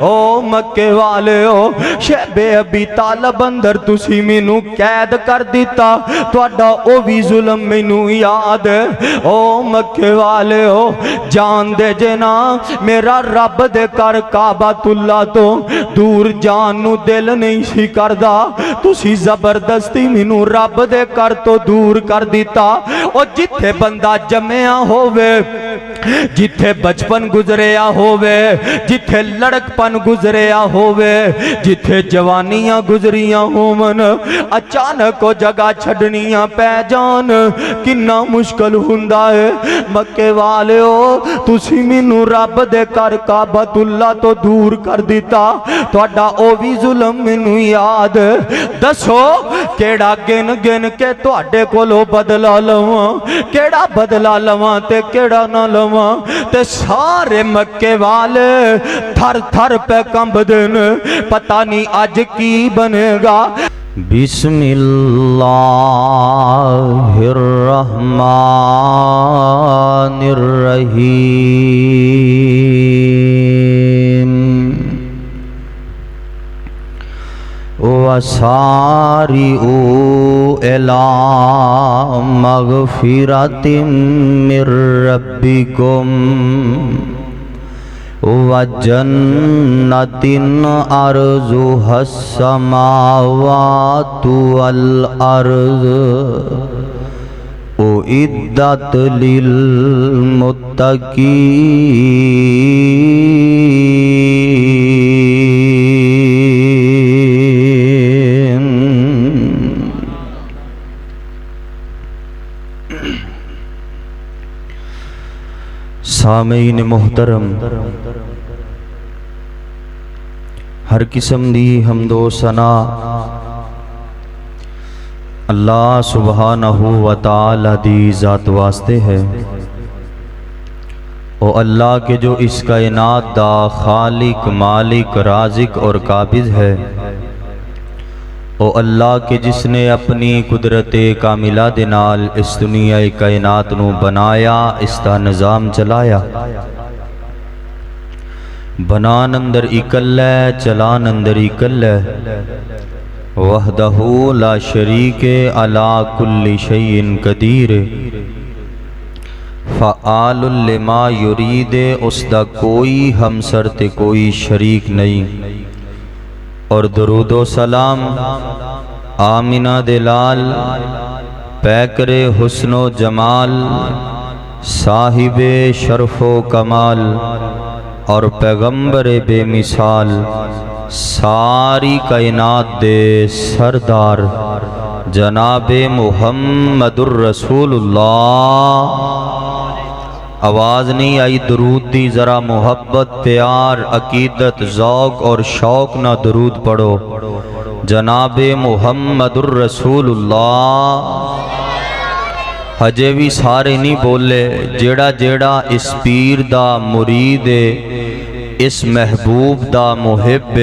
او مکے والے ہو شہب ابی طالب اندر تسی مینوں قید کر دیتا تہاڈا او بھی ظلم مینوں یاد ہے او مکے والے ہو جان دے جنا میرا رب دے کر کعبۃ اللہ تو دور جان نو دل نہیں سی کردا تسی زبردستی مینوں رب دے کر تو دور کر دیتا او جتھے بندہ جمعیا ہووے جتھے بچپن گزریا ہووے جتھے لڑکپن گزریا ہووے جتھے جوانیاں گزریاں ہومن اچانک او جگہ چھڑنیاں پہ جان کنا مشکل ہوندا ہے مکے والے ہو تسی مینوں رب دے کر کعبۃ اللہ تو دور کر دیتا تہاڈا او بھی ظلم مینوں یاد دسو کیڑا گن گن کے تہاڈے کولوں بدلا لواں کیڑا بدلا لواں تے کیڑا نہ لواں تے سارے مکے والے تھر تھر پہ کمب دن پتہ نہیں اج کی بنے گا بسم اللہ الرحمن الرحیم وسارعوا إلى مغفرة من ربكم وجنة عرضها السماوات والأرض أعدت للمتقين سامعین محترم ہر قسم دی حمد و ثنا اللہ سبحانہ و تعالی دی ذات واسطے ہے او اللہ کے جو اس کائنات دا خالق مالک رازق اور قابض ہے او اللہ کے جس نے اپنی قدرت کاملہ دے نال اس دنیا کائنات نو بنایا اس دا نظام چلایا بنان اندر اکل ہے چلان اندر اکل ہے وحدہ لا شریک علی کل شیء قدیر فعال لما یرید اس دا کوئی ہمسر تے کوئی شریک نہیں اور درود و سلام آمینہ دلال پیکر حسن و جمال صاحب شرف و کمال اور پیغمبر بے مثال ساری کائنات دے سردار جناب محمد الرسول اللہ آواز نہیں آئی درود دی ذرا محبت پیار عقیدت ذوق اور شوق نہ درود پڑھو جناب محمد الرسول اللہ ہجے بھی سارے نہیں بولے جیڑا جیڑا اس پیر دا مرید اس محبوب دا محب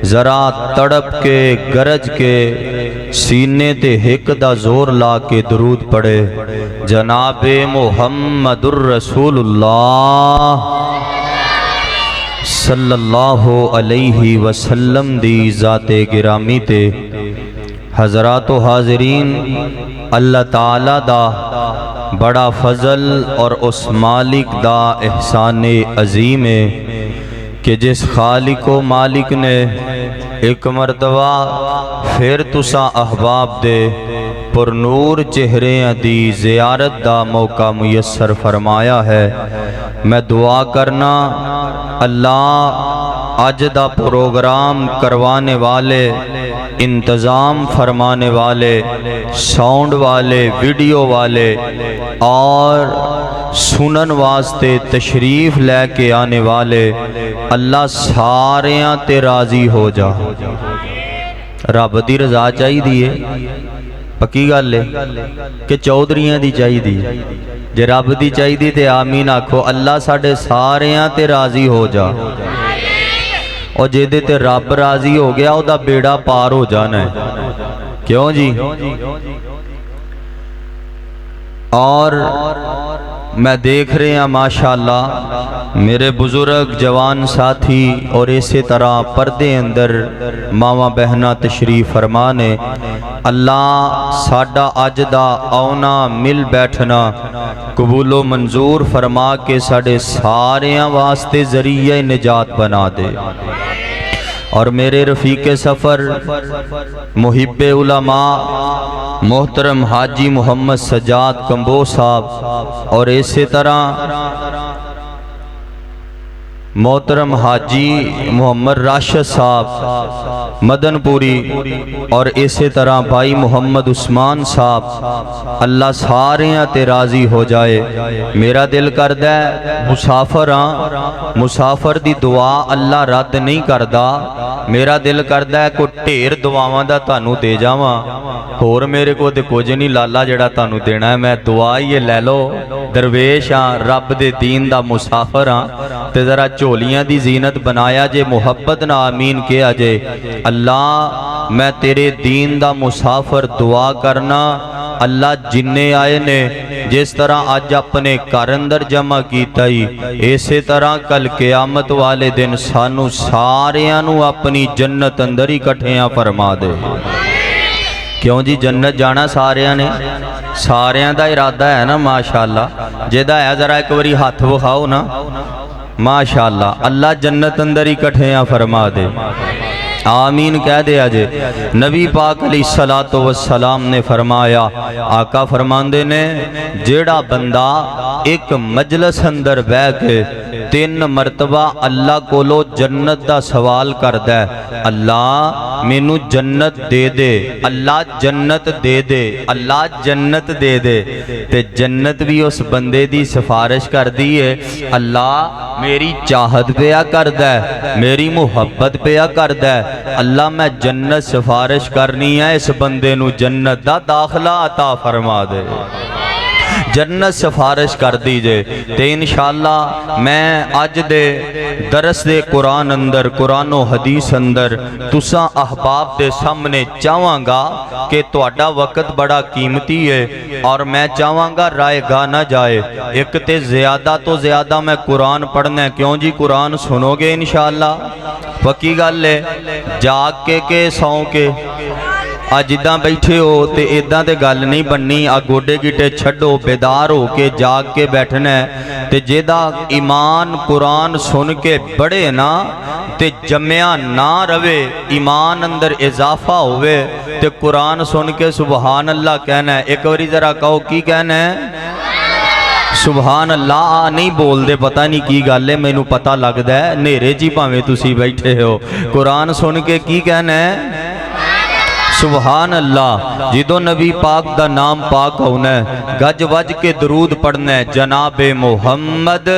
ذرا تڑپ کے گرج کے سینے تے ہک دا زور لا کے درود پڑے جناب محمد الرسول اللہ صلی اللہ علیہ وسلم دی ذات گرامی تے حضرات و حاضرین اللہ تعالی دا بڑا فضل اور اس مالک دا احسان عظیم ہے کہ جس خالق و مالک نے ایک مرتبہ پھر تسا احباب دے پر نور چہرے دی زیارت دا موقع میسر فرمایا ہے میں دعا کرنا اللہ آج دا پروگرام کروانے والے انتظام فرمانے والے ساؤنڈ والے ویڈیو والے اور سنن واسطے تشریف لے کے آنے والے اللہ ساریاں تے راضی ہو جا رب دی رضا چاہی دیئے پکی گل ہے کہ چودھریاں دی چاہی دی جے رب دی چاہی دی تے آمین آکھو اللہ ساڑھے ساریاں تے راضی ہو جا اور جے دے تے رب راضی ہو گیا او دا بیڑا پار ہو جانا ہے کیوں جی اور میں دیکھ رہے ہیں ماشاءاللہ میرے بزرگ جوان ساتھی اور اسی طرح پردے اندر ماواں بہناں تشریف فرما نے اللہ ساڈا اج دا آؤنا مل بیٹھنا قبول و منظور فرما کے ساڈے ساریاں واسطے ذریعہ نجات بنا دے۔ اور میرے رفیق سفر محب علماء محترم حاجی محمد سجاد کمبو صاحب اور اسی طرح محترم حاجی محمد راشد صاحب مدن پوری اور اسی طرح بھائی محمد عثمان صاحب اللہ ساریاں تے راضی ہو جائے۔ میرا دل کردہ ہے مسافر ہاں، مسافر دی دعا اللہ رد نہیں کردہ، میرا دل کردہ ہے کو ٹھیر دعاواں دا تانوں دے جاواں، اور میرے کو تے کچھ نہیں لالا جڑا تانوں دینا ہے، میں دعا یہ لے لو، درویش ہاں، رب دے دین دا مسافر ہاں، تے ذرا چولیاں دی زینت بنایا جے، محبت نہ آمین کیا جے۔ اللہ میں تیرے دین دا مسافر دعا کرنا، اللہ جننے آئے نے جس طرح آج اپنے گھر اندر جمع کیتا ہی اسی طرح کل قیامت والے دن سانو ساریاں نو اپنی جنت اندر ہی کٹھیاں فرما دے۔ کیوں جی جنت جانا ساریاں نے، ساریاں دا ارادہ ہے نا ماشاءاللہ، جیدہ ہے ذرا ایک باری ہاتھ بکھاؤ نا ماشاءاللہ، اللہ جنت اندر ہی کٹھیاں فرما دے، آمین کہہ دے آجے۔ نبی پاک علیہ السلام نے فرمایا، آقا فرماندے نے جیڑا بندہ ایک مجلس اندر بہ کے 3 مرتبہ اللہ کو لو جنت دا سوال کردہ ہے، اللہ مینوں جنت دے دے، اللہ جنت دے دے، اللہ جنت دے دے، تے جنت بھی اس بندے دی سفارش کر دیئے، اللہ میری چاہت پیا کردہ ہے، میری محبت پیا کردہ ہے، اللہ میں جنت سفارش کرنی ہے، اس بندے نو جنت دا داخلہ عطا فرما دے، جنت سفارش کر دیجئے۔ تے انشاءاللہ میں آج دے درس دے قرآن اندر، قرآن و حدیث اندر تساں احباب دے سامنے چاہواں گا کہ تواڈا وقت بڑا قیمتی ہے، اور میں چاہواں گا رائے گا نہ جائے، ایک تے زیادہ تو زیادہ میں قرآن پڑھنا ہے، کیوں جی قرآن سنو گے انشاءاللہ، پکی گل ہے، جاگ کے سوں کے جداں بیٹھے ہو تے ایداں تے گل نہیں بننی، گوڈے گیٹے چھڑو بیدار ہو کے جاگ کے بیٹھنا ہے، تے جیدہ ایمان قرآن سن کے بڑے نا تے جمعہ نہ روے، ایمان اندر اضافہ ہوئے تے قرآن سن کے سبحان اللہ کہنا ہے، ایک وری ذرا کہو کی کہنا ہے؟ سبحان اللہ نہیں بول دے، پتہ نہیں کی گل ہے، مینوں پتہ لگدا ہے نیرے جی پاویں تسی بیٹھے ہو، قرآن سن کے کی کہنا ہے؟ سبحان اللہ۔ جدو نبی پاک دا نام پاک ہونا ہے، گج وج کے درود پڑھنا ہے، جناب محمد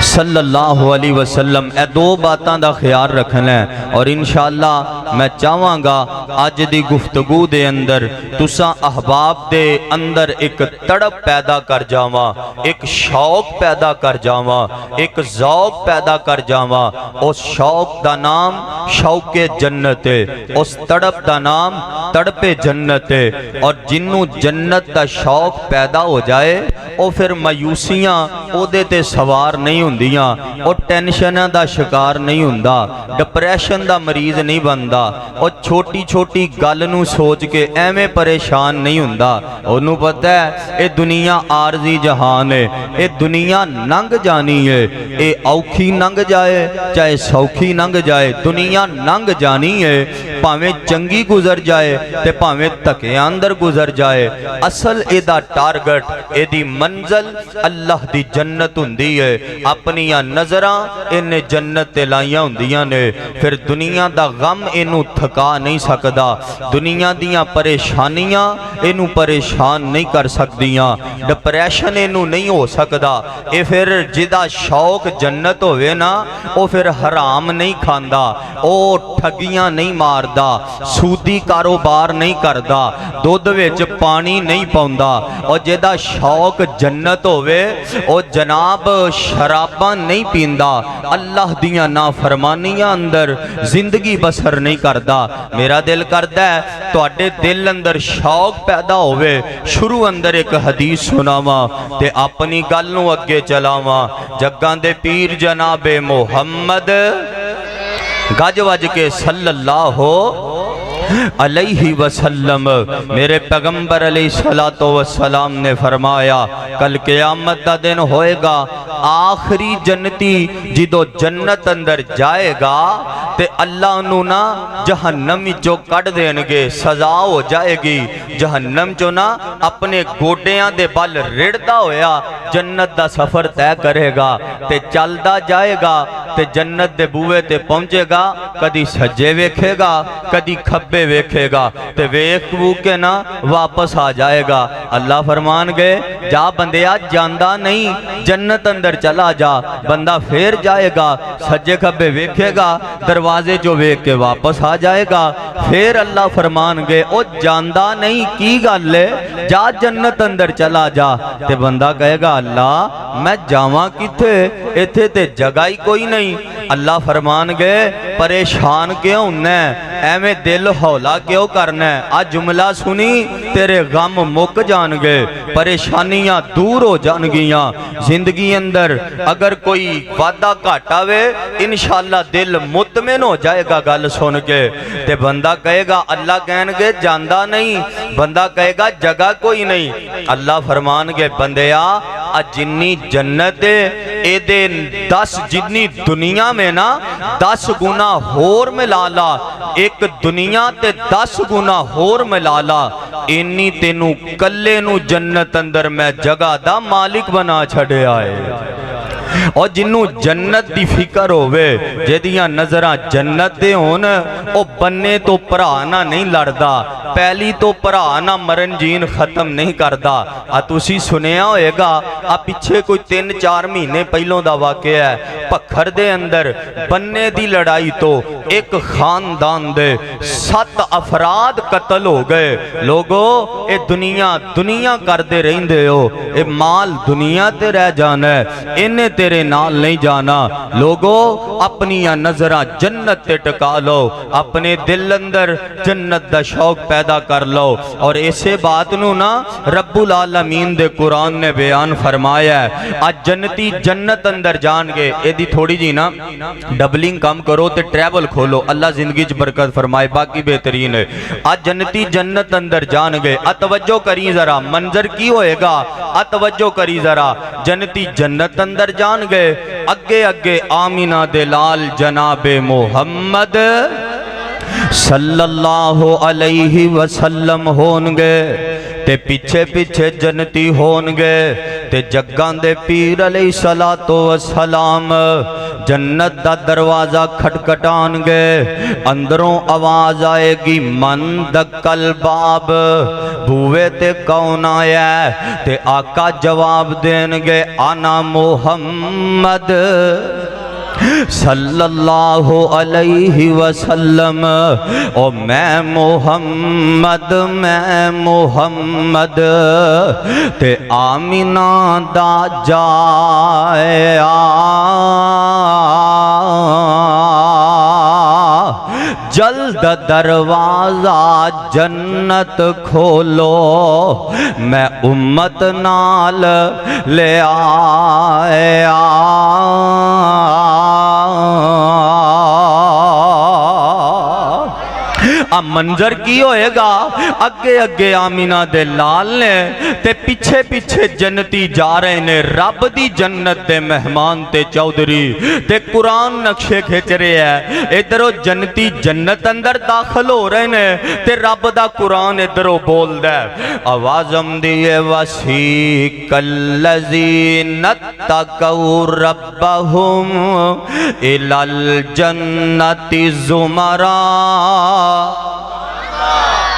صلی اللہ علیہ وسلم، اے 2 باتاں دا خیال رکھنا ہے، اور انشاءاللہ میں چاہواں گا آج دی گفتگو دے اندر تساں احباب دے اندر ایک تڑپ پیدا کر جاواں، ایک شوق پیدا کر جاواں، ایک ذوق پیدا کر جاواں، اس شوق دا نام شوق جنت ہے، اس تڑپ دا نام تڑپ جنت ہے، اور جنوں جنت دا شوق پیدا ہو جائے او پھر مایوسیاں او دے تے سوار نہیں ہوندیاں، او ٹینشناں دا شکار نہیں ہوندا، ڈپریشن دا مریض نہیں بندا، او چھوٹی چھوٹی گل نو سوچ کے ایویں پریشان نہیں ہوندا، اونوں پتہ ہے اے دنیا عارضی جہان ہے، اے دنیا ننگ جانی ہے، اے اوکھی ننگ جائے چاہے سوکھی ننگ جائے، دنیا ننگ جانی ہے، پاویں چنگی گزر جائے تے پاویں تکے اندر گزر جائے، اصل اے دا ٹارگٹ اے دی منزل اللہ دی جنت ہوندی ہے، اپنیاں نظراں انہیں جنت تے لائیاں ہوندیاں نے، پھر دنیا دا غم انہوں تھکا نہیں سکدا، دنیا دیاں پریشانیاں انہوں پریشان نہیں کر سکدیاں، ڈپریشن انہوں نہیں ہو سکدا، اے پھر جدا شوق جنت ہوئے نا او پھر حرام نہیں کھاندا، او ٹھگیاں نہیں ماردا، سودی کاروبار نہیں کردا، دودھ وچ پانی نہیں پاوندا، اور جدا شوق جنت ہوئے او جناب شراباں نہیں پیندا، اللہ دیاں نافرمانیاں اندر زندگی بسر نہیں کردا۔ میرا دل کردا ہے تواڈے دل اندر شوق پیدا ہوئے، شروع اندر ایک حدیث سناواں تے اپنی گل نوں اگے چلاواں۔ جگاں دے پیر جناب محمد گج وج کے صلی اللہ علیہ وسلم، میرے پیغمبر علیہ السلام نے فرمایا کل قیامت دا دن ہوئے گا، آخری جنتی جدو جنت اندر جائے گا تے اللہ انہوں نا جہنم جو کٹ دینگے، سزا ہو جائے گی۔ جہنم جو نا اپنے گوڑیاں دے بال رڑدا ہویا جنت دا سفر طے کرے گا تے چلدا جائے گا تے جنت دے بوئے تے پہنچے گا، کدی سجے ویکھے گا کدی کھبے ویکھے گا تے ویکھ بو کے نا واپس آ جائے گا۔ اللہ فرمان گئے جا بندیا جاندہ نہیں، جنت اندر چلا جا۔ بندہ پھر جائے گا، سجے کھبے ویکھے گا، دروازے جو ویکھ کے واپس آ جائے گا۔ پھر اللہ فرمان گئے او جاندہ نہیں کی گل ہے، جا جنت اندر چلا جا۔ تے بندہ کہے گا اللہ میں جاواں کتے، ایتھے تے جگہ ہی کوئی نہیں۔ اللہ فرمان گئے پریشان کیوں ہونا ہے، ایویں دل ہولا کیوں کرنا ہے، آج جملہ سنی تیرے غم مک جان گے، پریشانیاں دور ہو جان گیاں۔ زندگی اندر اگر کوئی وعدہ گھاٹا وے انشاءاللہ دل مطمئن ہو جائے گا گل سن کے۔ تے بندہ کہے گا اللہ کہن گے جاندہ نہیں، بندہ کہے گا جگہ کوئی نہیں۔ اللہ فرمان گے بندیا جنی جنت اے دے 10 جنی دنیا میں نا 10 گنا ہور ملالا، ایک دنیا تے 10 گنا ہور ملالا، اینی تینوں کلے نو جنت اندر میں جگہ دا مالک بنا چھڑے آئے۔ اور جنوں جنت دی فکر ہوئے جدیاں نظرہ جنت دے ہون او بننے تو پرانا نہیں لڑدا، پہلی تو پرانا مرن جین ختم نہیں کردا۔ تسی سنیا ہوئے گا پیچھے کوئی 3-4 مہینے پہلوں دا واقعہ ہے، پکھر دے اندر بننے دی لڑائی تو ایک خاندان دے 7 افراد قتل ہو گئے۔ لوگو اے دنیا کر دے رہن دے ہو، اے مال دنیا تے رہ جانا ہے، انہیں تیرے نال نہیں جانا۔ لوگو اپنی نظرہ جنت تے ٹکا لو، اپنے دل اندر جنت دا شوق پیدا کر لو۔ اور ایسے بات نو نا رب العالمین دے قرآن نے بیان فرمایا ہے، آج جنتی جنت اندر جان گے۔ اے دی تھوڑی جی نا ڈبلنگ کام کرو تے ٹریول کھولو، اللہ زندگی چ برکت فرمائے، باقی بہترین ہے۔ آج جنتی جنت اندر جان گے، اتوجہ کری ذرا منظر کی ہوئے گا، اتوجہ کری ذرا جنتی جنت اندر جان گئے، اگے اگے آمینہ دلال جناب محمد صلی اللہ علیہ وسلم ہونگے تے پیچھے پیچھے جنتی ہونگے تے جگاں دے پیر علیہ السلام جنت دا دروازہ کھٹکھٹان گے، اندروں آواز آئے گی من دکل باب، بوئے تے کون آیا ہے؟ تے آقا جواب دین گے انا محمد صلی اللہ علیہ وسلم، او میں محمد تے آمینہ دا جائے جلد دروازہ جنت کھولو، میں امت نال لے آیا۔ منظر کی ہوئے گا، اگے اگے آمینہ دے لال نے تے پیچھے پیچھے جنتی جا رہے نے، رب دی جنت دے مہمان تے چودری تے قرآن نقشے کھچ رہے ہیں، ادھروں جنتی جنت اندر داخل ہو رہے نے تے رب دا قرآن ادھروں بول دے آوازم دیئے وسیق الذین اتقوا ربہم الی الجنت زمرا،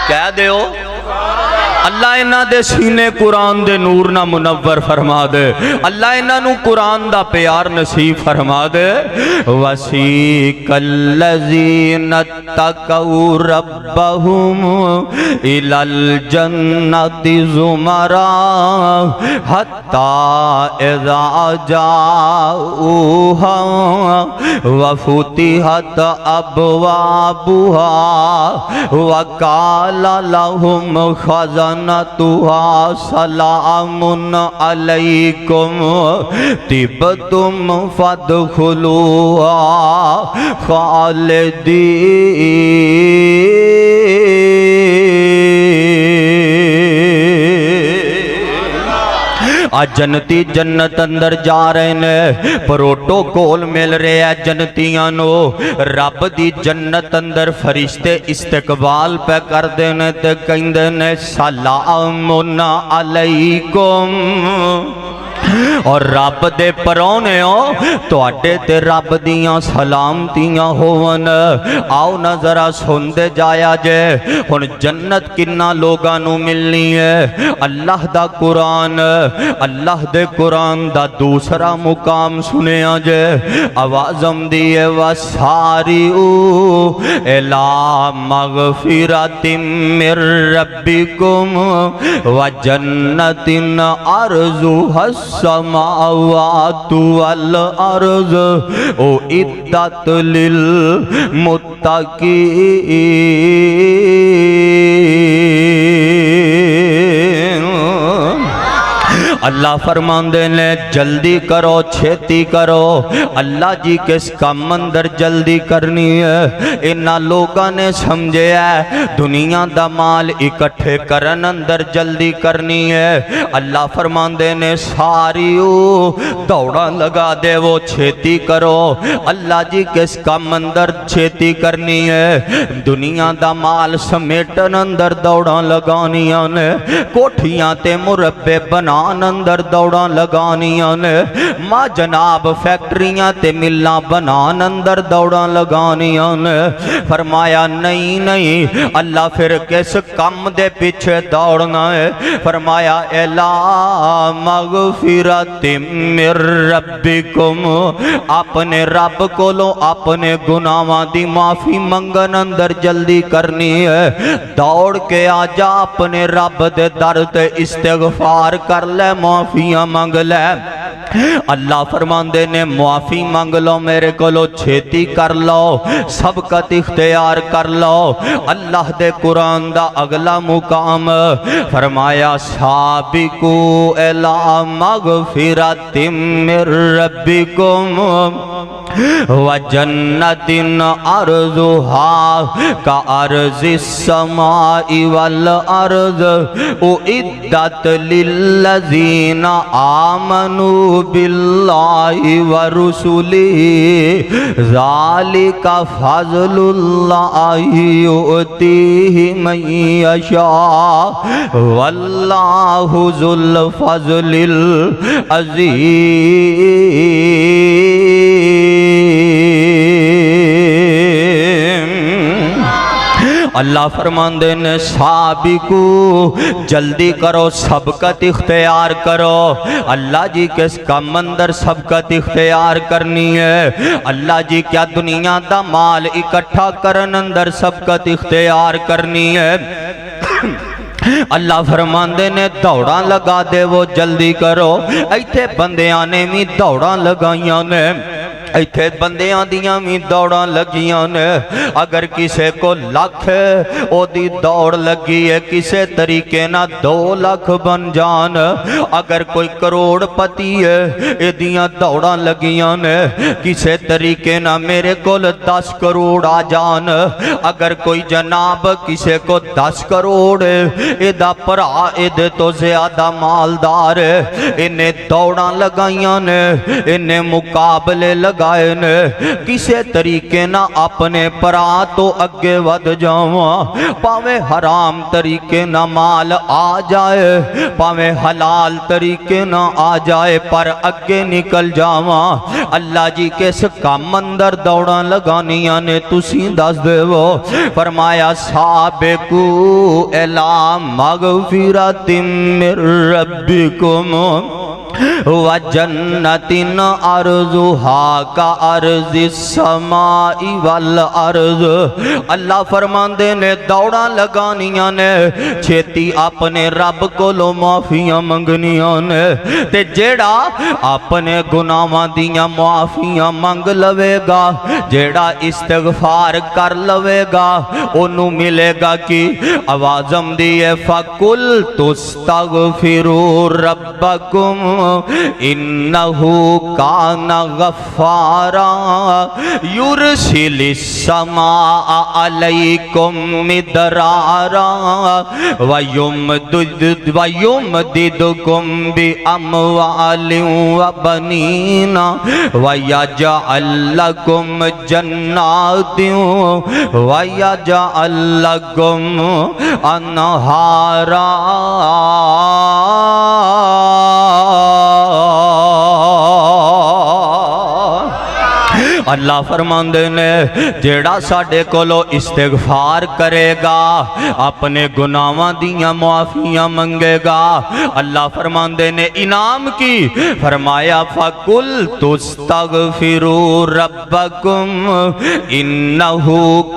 کہہ دیو اللہ انہاں دے سینے قرآن دے نور نہ منور فرما دے اللہ انہاں نو قرآن دا پیار نصیب فرما دے وَسِيقَ الَّذِينَ اتَّقَوْا رَبَّهُمْ إِلَى الْجَنَّةِ زُمَرًا حَتَّى إِذَا جَاءُوهَا وَفُتِحَتْ أَبْوَابُهَا وَقَالَ لَهُمْ خَزَنَتُهَا سَلَامٌ عَلَيْكُمْ طِبْتُمْ فَادْخُلُوهَا آج جنتی جنت اندر جا رہے نے پروٹوکول مل رہے ہیں جنتیاں نو رب دی جنت اندر فرشتے استقبال پہ کر دینے تے کہیں دینے سلام علیکم اور رب دے پرونے ہو تو اڈے تے رب دیاں سلامتیاں ہوون آؤ نہ ذرا سن دے جایا جے ہن جنت کنہ لوگاں نو ملنی ہے اللہ دا قرآن اللہ دے قرآن دا دوسرا مقام سنے آجے آوازم دیئے وَسَارِعُوا إِلَىٰ مَغْفِرَةٍ مِّن رَبِّكُمْ وَجَنَّةٍ أَرْضُهَا السَّمَاوَاتُ وَالْأَرْضُ أُعِدَّتْ لِلْمُتَّقِينَ اللہ فرماندے نے جلدی کرو چھیتی کرو اللہ جی کس کام اندر جلدی کرنی ہے انہا لوگاں نے سمجھے ہے دنیا دا مال اکٹھے کرن اندر جلدی کرنی ہے اللہ فرماندے نے ساریو دوڑا لگا دے وہ چھیتی کرو اللہ جی کس کام اندر چھیتی کرنی ہے دنیا دا مال سمیٹن اندر دوڑا لگانیاں نے کوٹھیاں تے مربے بنان اندر دوڑاں لگانیاں نے ماں جناب فیکٹریاں تے ملاں بنان اندر دوڑاں لگانیاں نے فرمایا نہیں نہیں اللہ پھر کس کم دے پیچھے دوڑنا ہے فرمایا الا مغفرت من ربکم اپنے رب کو لو اپنے گناہاں دی معافی منگن اندر جلدی کرنی ہے دوڑ کے آجا اپنے رب دے در تے استغفار کر لے معافیاں مانگ لے اللہ فرماندے نے معافی مانگ لو میرے کو لو چھیتی کر لو سبقت اختیار کر لو اللہ دے قرآن دا اگلا مقام فرمایا سابقو الی مغفرت من ربکم وجنت ارضها كأرض السماء والأرض اعدت للذین آمنوا بالله ورسله ذلك فضل الله يؤتيه من يشاء والله ذو الفضل العظیم اللہ فرماندے نے سابقو جلدی کرو سبقت اختیار کرو اللہ جی کس کام اندر سبقت اختیار کرنی ہے اللہ جی کیا دنیا دا مال اکٹھا کرن اندر سبقت اختیار کرنی ہے اللہ فرماندے نے دوڑاں لگا دے وہ جلدی کرو ایتھے بندیاں نے بھی دوڑاں لگائیاں نے ایتھے بندیاں دیاں بھی دوڑاں لگیاں نے اگر کسے کو لکھ او دی دوڑ لگی ہے کسے طریقے نہ 2 لاکھ بن جان اگر کوئی کروڑ پتی ہے اے دیاں دوڑاں لگیاں نے کسے طریقے نہ میرے کو 10 کروڑ آ جان اگر کوئی جناب کسے کو 10 کروڑ اے دا پرا اے دے تو زیادہ مالدار انہیں دوڑاں لگائیاں نے انہیں مقابلے لگ لگائے نے کسے طریقے نہ اپنے پرا تو اگے ود جاواں پاوے حرام طریقے نہ مال آ جائے پاوے حلال طریقے نہ آ جائے پر اگے نکل جاواں اللہ جی کس کام اندر دوڑاں لگانیاں نے تسی دس دے وہ فرمایا سابقو الی مغفرۃ من ربکم وَجَنَّةٍ عَرْضُهَا كَعَرْضِ السَّمَاءِ وَالْأَرْضِ اللہ فرماندے نے دوڑاں لگانیاں نے چھیتی اپنے رب کو لو معافیاں منگنیاں نے تے جیڑا اپنے گناہاں دیاں معافیاں منگ لوے گا جیڑا استغفار کر لوے گا انہوں ملے گا کی آوازم دیئے فَقُلْتُ اسْتَغْفِرُوا رَبَّكُمْ انہو کان غفارا یرسل السماء علیکم مدرارا ویمددکم باموال وبنین ویجعل لکم جنات ویجعل لکم انہارا اللہ فرماندے نے جیڑا ساڑے کولو استغفار کرے گا اپنے گناہاں دیاں معافیاں منگے گا اللہ فرماندے نے انعام کی فرمایا فَقُلْتُ اسْتَغْفِرُوا رَبَّكُمْ إِنَّهُ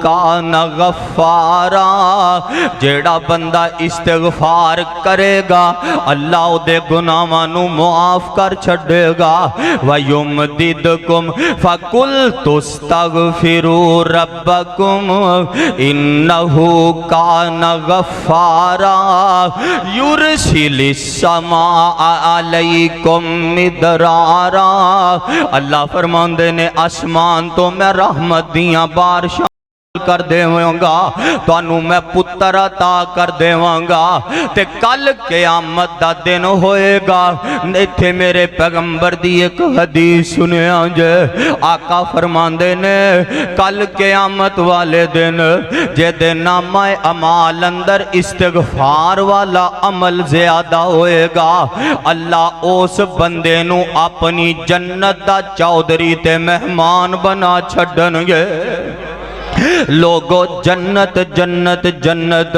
كَانَ غَفَّارًا جیڑا بندہ استغفار کرے گا اللہ دے گناہاں نو معاف کر چھڑے گا وَيُمْدِدْكُمْ فَقُلْتُ اسْتَغْفِرُوا رَبَّكُمْ إِنَّهُ كَانَ غَفَّارًا يُرْسِلِ السَّمَاءَ عَلَيْكُمْ مِدْرَارًا اللہ فرماندے نے آسمان تو میں رحمت دیاں بارشاں کر دیواں گا توانوں میں پتر عطا کر دیواں گا تے کل قیامت دا دن ہوئے گا ایتھے میرے پیغمبر دی ایک حدیث سنے آنجے آقا فرماندے نے کل قیامت والے دن جے دے نامہ عمال اندر استغفار والا عمل زیادہ ہوئے گا اللہ اس بندے نو اپنی جنت دا چودھری تے مہمان بنا چھڑن گے لوگو جنت جنت جنت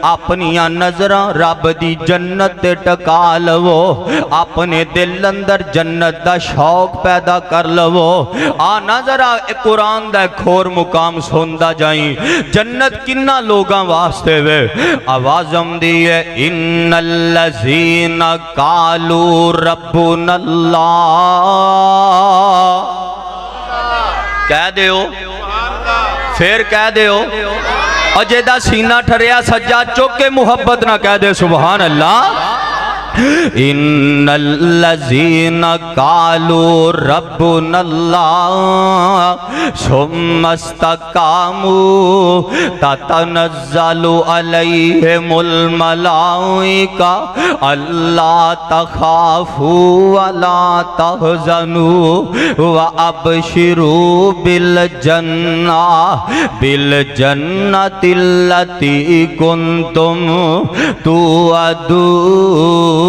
اپنیاں نظرہ رب دی جنت ٹکا لو اپنے دل اندر جنت دا شوق پیدا کر لو آنا ذرا قرآن دا کھور مقام سوندہ جائیں جنت کنہ لوگاں واسطے وے آوازم دیئے ان الذین قالوا ربنا اللہ کہہ دیو پھر کہہ دے ہو اور جیدہ سینہ ٹھریا سجا چوکے محبت نہ کہہ دے سبحان اللہ ان الذین قالوا ربنا اللہ ثم استقاموا تتنزل علیہم الملائکہ اللہ تخافوا ولا تحزنوا وابشروا بالجنۃ التی کنتم توعدون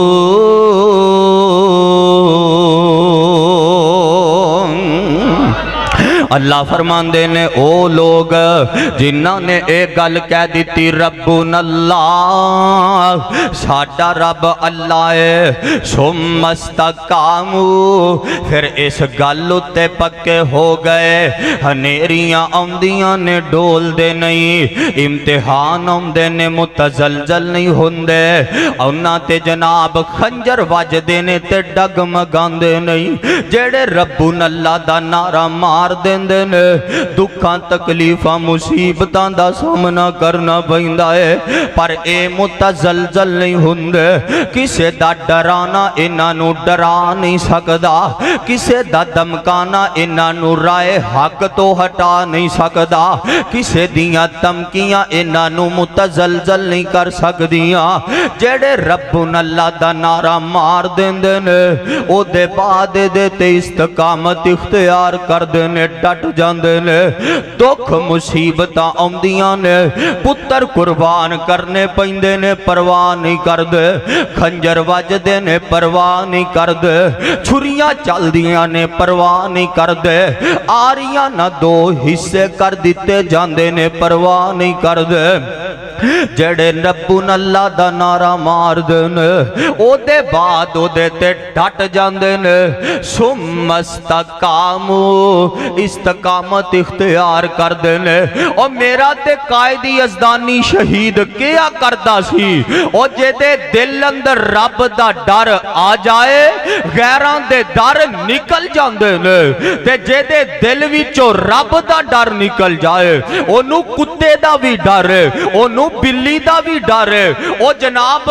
اللہ فرماندے نے او لوگ جنہاں نے ایک گل کہہ دیتی ربنا اللہ ساڈا رب اللہ ہے ثم استقاموا پھر اس گل تے پکے ہو گئے ہنیریاں آندیاں نے ڈول دے نہیں امتحان آندے نے متزلزل نہیں ہوندے انہاں تے جناب خنجر وج دے نے تے ڈگمگاندے نہیں جیڑے ربنا اللہ دا نعرہ مار دے دیندے نے دکھاں تکلیفاں مصیبتاں دا سامنا کرنا پیندا ہے پر اے متزلزل نہیں ہوندے کسے دا ڈرانا انہاں نو ڈرا نہیں سکدا کسے دا دمکانا انہاں نو رائے حق تو ہٹا نہیں سکدا کسے دیاں دمکیاں انہاں نو متزلزل نہیں کر سکدیاں جڑے ربنا اللہ دا نعرہ مار دیندے نے او دے بعد دے تے استقامت اختیار کر دینے ڈٹ جاندے نے دکھ مصیبتاں آمدیاں نے پتر قربان کرنے پیندے نے پرواہ نہیں کر دے خنجر وجدے نے پرواہ نہیں کر دے چھریاں چل دیاں نے پرواہ نہیں کر دے آریاں نہ دو حصے کر دیتے جاندے نے پرواہ نہیں کر دے جڑے ربنا اللہ دا نعرہ مار دینے او دے بعد او دے تے ڈٹ جاندے نے ثم استقامو استقامت اختیار کر دینے اور میرا تے قائدی ازدانی شہید کیا کردا سی او جے دے دل اندر رب دا ڈر آ جائے غیران دے ڈر نکل جاندے نے تے جے دے دل وچوں رب دا ڈر نکل جائے اونوں کتے دا بھی ڈر ہے اونوں بلی دا بھی ڈر ہے او جناب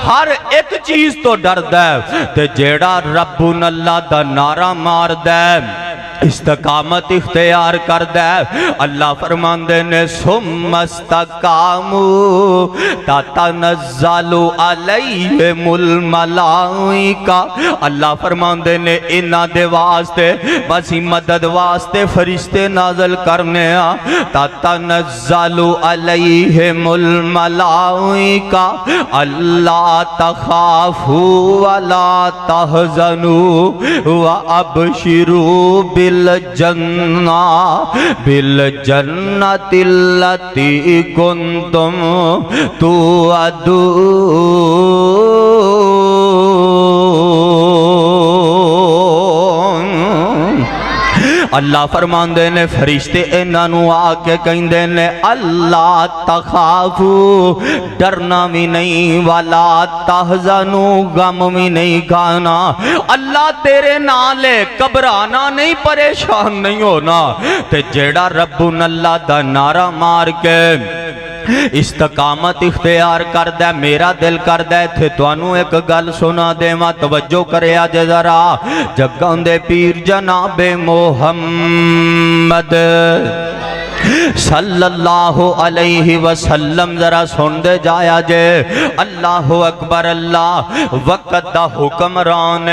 ہر ایک چیز تو ڈر دے تے جیڑا ربنا اللہ دا نعرہ مار دے استقامت اختیار کر دے اللہ فرماندے نے ثم استقامو تتنزل علیہم الملائکہ اللہ فرماندے نے انہاں دے واسطے بسی مدد واسطے فرشتے نازل کرنے تتنزل علیہم الملائکہ اللہ تخافوا ولا تحزنوا وابشروا بالجنہ التي كنتم توعدون اللہ فرماندے نے فرشتے انہاں نو آکے کہندے نے اللہ تخافو ڈرنا بھی نہیں والا تحزنو غم بھی نہیں کھانا اللہ تیرے نالے گھبرانا نہیں پریشان نہیں ہونا تے جیڑا ربنا اللہ دا نعرہ مار کے استقامت اختیار کردہ میرا دل کردہ تھے تو انہوں ایک گل سنا دے ماں توجہ کرے آج ذرا جگان دے پیر جناب محمد صلی اللہ علیہ وسلم ذرا سن دے جایا جے اللہ اکبر اللہ وقت دا حکمران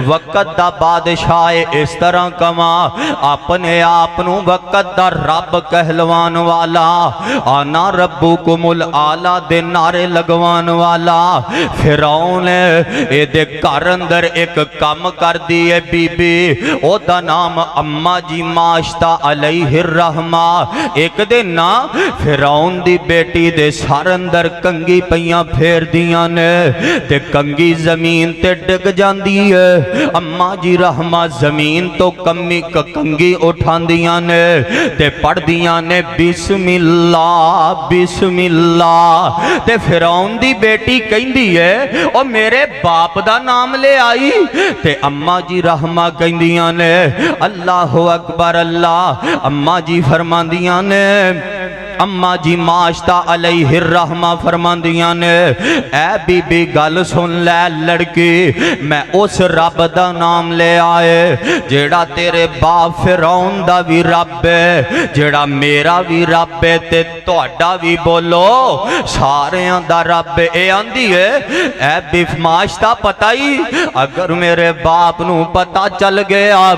وقت دا بادشاہ اس طرح کما اپنے آپنوں وقت دا رب کہلوان والا آنا ربکم العالی دے نعرے لگوان والا فرعون اے دے گھر اندر ایک کام کر دیئے بی بی او دا نام اماں جی ماشتہ علیہ الرحمہ ایک دن نا فرعون دی بیٹی دے سار اندر کنگی پیاں پھیر دیاں نے تے کنگی زمین تے ڈگ جاندی ہے اماں جی رحمہ زمین تو کمی کنگی اٹھان دیاں نے تے پڑھ دیاں نے بسم اللہ تے فرعون دی بیٹی کہندی ہے او میرے باپ دا نام لے آئی تے اماں جی رحمہ کہندیاں نے اللہ اکبر اللہ اماں جی فرمان دیاں نے اماں جی ماشتہ علیہ الرحمہ فرماندیاں نے اے بی بی گل سن لے لڑکی میں اس رب دا نام لے آئے جیڑا تیرے باپ فرعون دا بھی رب ہے جیڑا میرا بھی رب ہے تے توڑا بھی بولو سارے دا رب اے آندھی ہے اے بی ماشتہ پتہ ہی اگر میرے باپ نو پتہ چل گیا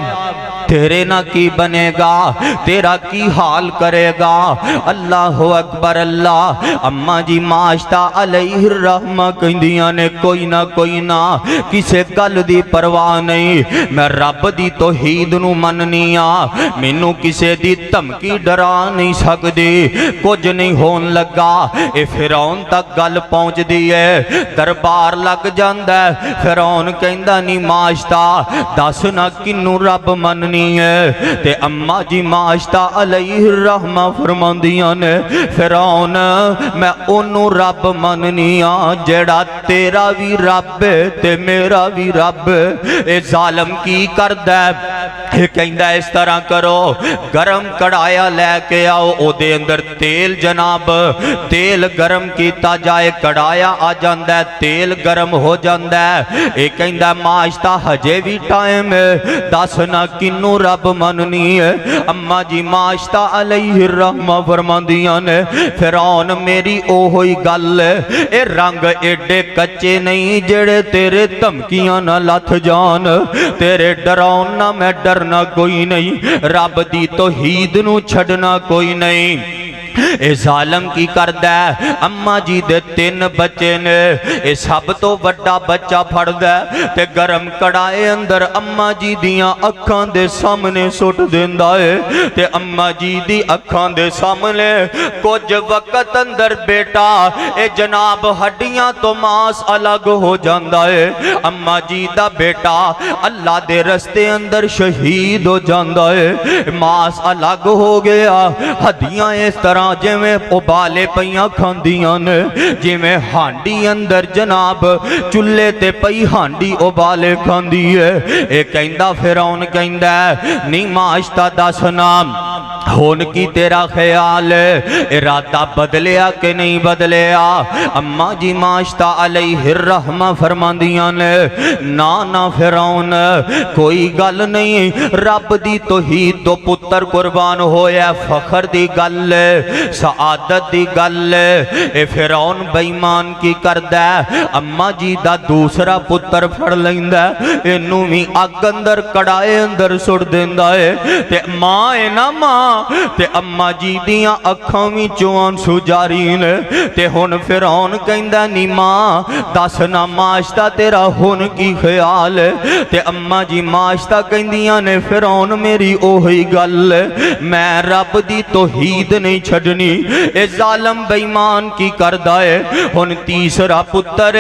تیرے نہ کی بنے گا تیرا کی حال کرے گا اللہ اکبر اللہ اماں جی ماشتہ علیہ الرحمہ کہندیاں نے کوئی نہ کسے گل دی پرواہ نہیں میں رب دی توحید نو مننیاں مینوں کسے دی دھمکی ڈرا نہیں سکدی کچھ نہیں ہون لگا اے فرعون تک گل پہنچ دی ہے دربار لگ جاندا ہے فرعون کہندا نہیں ماشتہ دس نہ کنوں رب مننی مننی ہے تے اما جی ماشتہ علیہ الرحمہ فرماندیاں نے فرعون میں انہوں رب مننی ہاں جیڑا تیرا بھی رب تے میرا بھی رب اے ظالم کی کردہ ہے کہندہ اس طرح کرو گرم کڑایا لے کے آؤ او دے اندر تیل جناب تیل گرم کیتا جائے کڑایا آ جاندہ ہے تیل گرم ہو جاندہ ہے اے کہندہ ماشتہ حجے بھی ٹائم ہے دسنا کنو رب مننی ہے اما جی ماشتہ علیہ الرحمہ فرماندیاں نے فرعون میری او ہوئی گل اے رنگ ایڈے کچے نہیں جڑے تیرے دھمکیاں نہ لتھ جان تیرے ڈراؤن نہ میں ڈرنا کوئی نہیں رب دی توحید نو چھڑنا کوئی نہیں اے ظالم کی کردہ ہے اما جی دے 3 بچے نے اے سب تو بڑا بچہ پھڑ دے تے گرم کڑائے اندر اما جی دیاں اکھاں دے سامنے سٹ دیندہ ہے تے اما جی دی اکھاں دے سامنے کچھ وقت اندر بیٹا اے جناب ہڈیاں تو ماس الگ ہو جاندہ ہے اما جی دا بیٹا اللہ دے رستے اندر شہید ہو جاندہ ہے ماس الگ ہو گیا ہڈیاں اس طرح جے میں ابالے پئیاں کھاندیاں نے جے میں ہانڈی اندر جناب چلے تے پئی ہانڈی ابالے کھاندی ہے اے کہندہ فرعون کہندہ نہیں ماشتہ دس نام ہون کی تیرا خیال ہے ارادہ بدلیا کہ نہیں بدلیا اما جی ماشتہ علیہ الرحمہ فرماندیاں نے نا فرعون کوئی گل نہیں رب دی توحید تو پتر قربان ہویا فخر دی گل سعادت دی گل اے فرعون بیمان کی کردہ اما جی دا دوسرا پتر پھڑ لیندہ انہوں بھی اگ اندر کڑائے اندر سڑ دیندہ ہے تے ماں اے نا ماں تے اما جی دیاں اکھاں بھی چوان سو جاری نے تے ہون فرعون کہندہ نی ماں دسنا ماشتہ تیرا ہون کی خیال تے اما جی ماشتہ کہندیاں نے فرعون میری اوہی گل میں رب دی توحید نہیں چھڑنی اے ظالم بیمان کی کردہ ہے ہون تیسرا پتر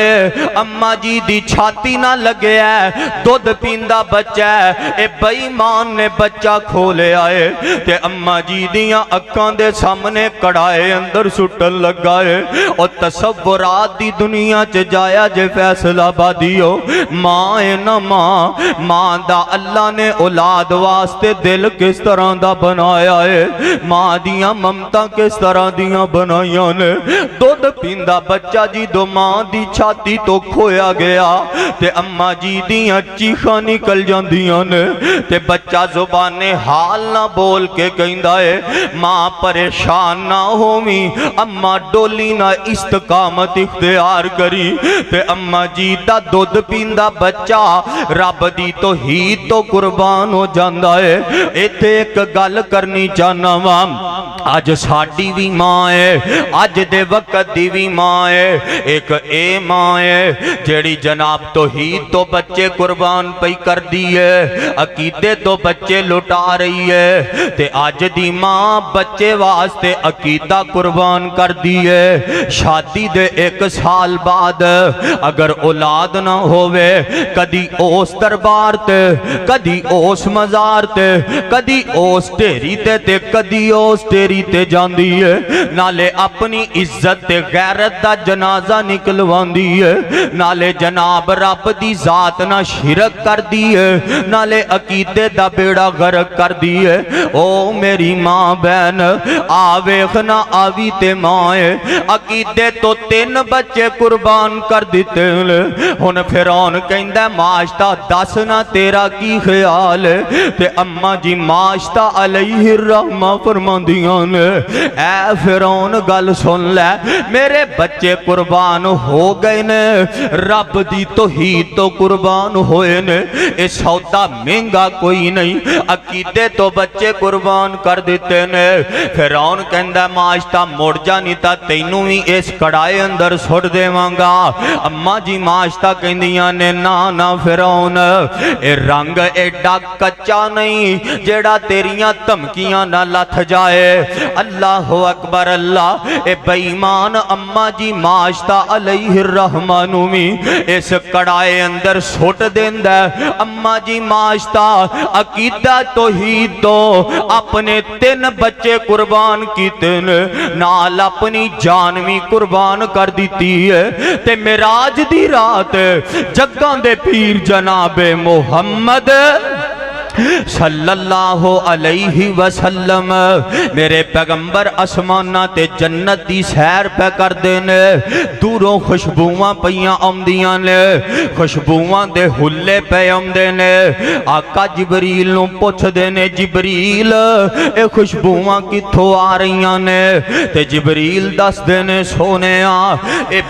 اما جی دی چھاتی نہ لگے ہے دودھ پیندہ بچہ ہے اے بیمان نے بچہ کھولے آئے تے اما جی دیاں اکھان دے سامنے کڑائے اندر سٹن لگائے اور تصورات دی دنیا چ جایا جے فیصلہ بادیو ماں اے نا ماں دا اللہ نے اولاد واسطے دل کس طرح دا بنایا ہے ماں دیاں ممتا کس طرح دیاں بنائیاں نے دودھ پیندہ بچہ جی دو ماں دی چھاتی تو کھویا گیا تے اما جی دیاں چیخاں نکل جاندیاں نے تے بچہ زبان حال نہ بول کے کہندہ ہے ماں پریشان نہ ہومی اما ڈولی نہ استقامت اختیار کری تے اما جی دا دودھ پیندہ بچہ رب دی توحید تو قربان ہو جاندہ ہے ایتھے ایک گل کرنی چاہنا وام آج ساڑی بھی ماں ہے آج دے وقت دی بھی ماں ہے ایک اے ماں ہے جیڑی جناب توحید تو بچے قربان پئی کر دی ہے عقیدے تو بچے لٹا رہی ہے تے آج دی ماں بچے واسطے عقیدہ قربان کر دی ہے شادی دے 1 سال بعد اگر اولاد نہ ہوئے کدی اوس دربار تے کدی اوس مزار تے کدی اوس ٹیری تے کدی اوس ٹیری تے جاندی ہے نالے اپنی عزت تے غیرت دا جنازہ نکلوان دی ہے نالے جناب رب دی ذات نہ شرک کر دی ہے نالے عقیدے دا بیڑا غرق کر دی ہے او میری ماں بہن آویخ نہ آوی تے مائے عقیدے تو 3 بچے قربان کر دیتے ہیں ہن فرعون کہندہ ماشتہ دسنا تیرا کی خیال ہے تے اما جی ماشتہ علیہ الرحمہ فرماندیاں نے اے فرعون گل سن لے میرے بچے قربان ہو گئے نے رب دی توحید تو قربان ہوئے نے اے سودا مہنگا کوئی نہیں عقیدے تو بچے قربان کر دیتے نے فرعون کہندہ ماشتہ مڑ جانی تا تینوں ہی اس کڑائے اندر سڑ دے مانگا اما جی ماشتہ کہندیاں نے نا فرعون اے رنگ ایڈا کچا نہیں جیڑا تیریاں دھمکیاں نہ لتھ جائے اللہ اللہ اکبر اللہ اے بیمان اما جی ماشتا علیہ الرحمنومی اس کڑائے اندر سوٹ دیندہ اما جی ماشتا عقیدہ توحید تو اپنے 3 بچے قربان کیتے نال اپنی جانوی قربان کر دیتی ہے تے معراج دی رات جگاں دے پیر جناب محمد صلی اللہ علیہ وسلم میرے پیغمبر اسمانہ تے جنت دی سیر پہ کر دینے دوروں خوشبوواں پیاں آمدیاں نے خوشبوواں دے ہلے پہ آمدینے آقا جبریل نو پوچھ دینے جبریل اے خوشبوواں کتھوں آ رہیاں نے تے جبریل دس دینے سونے اے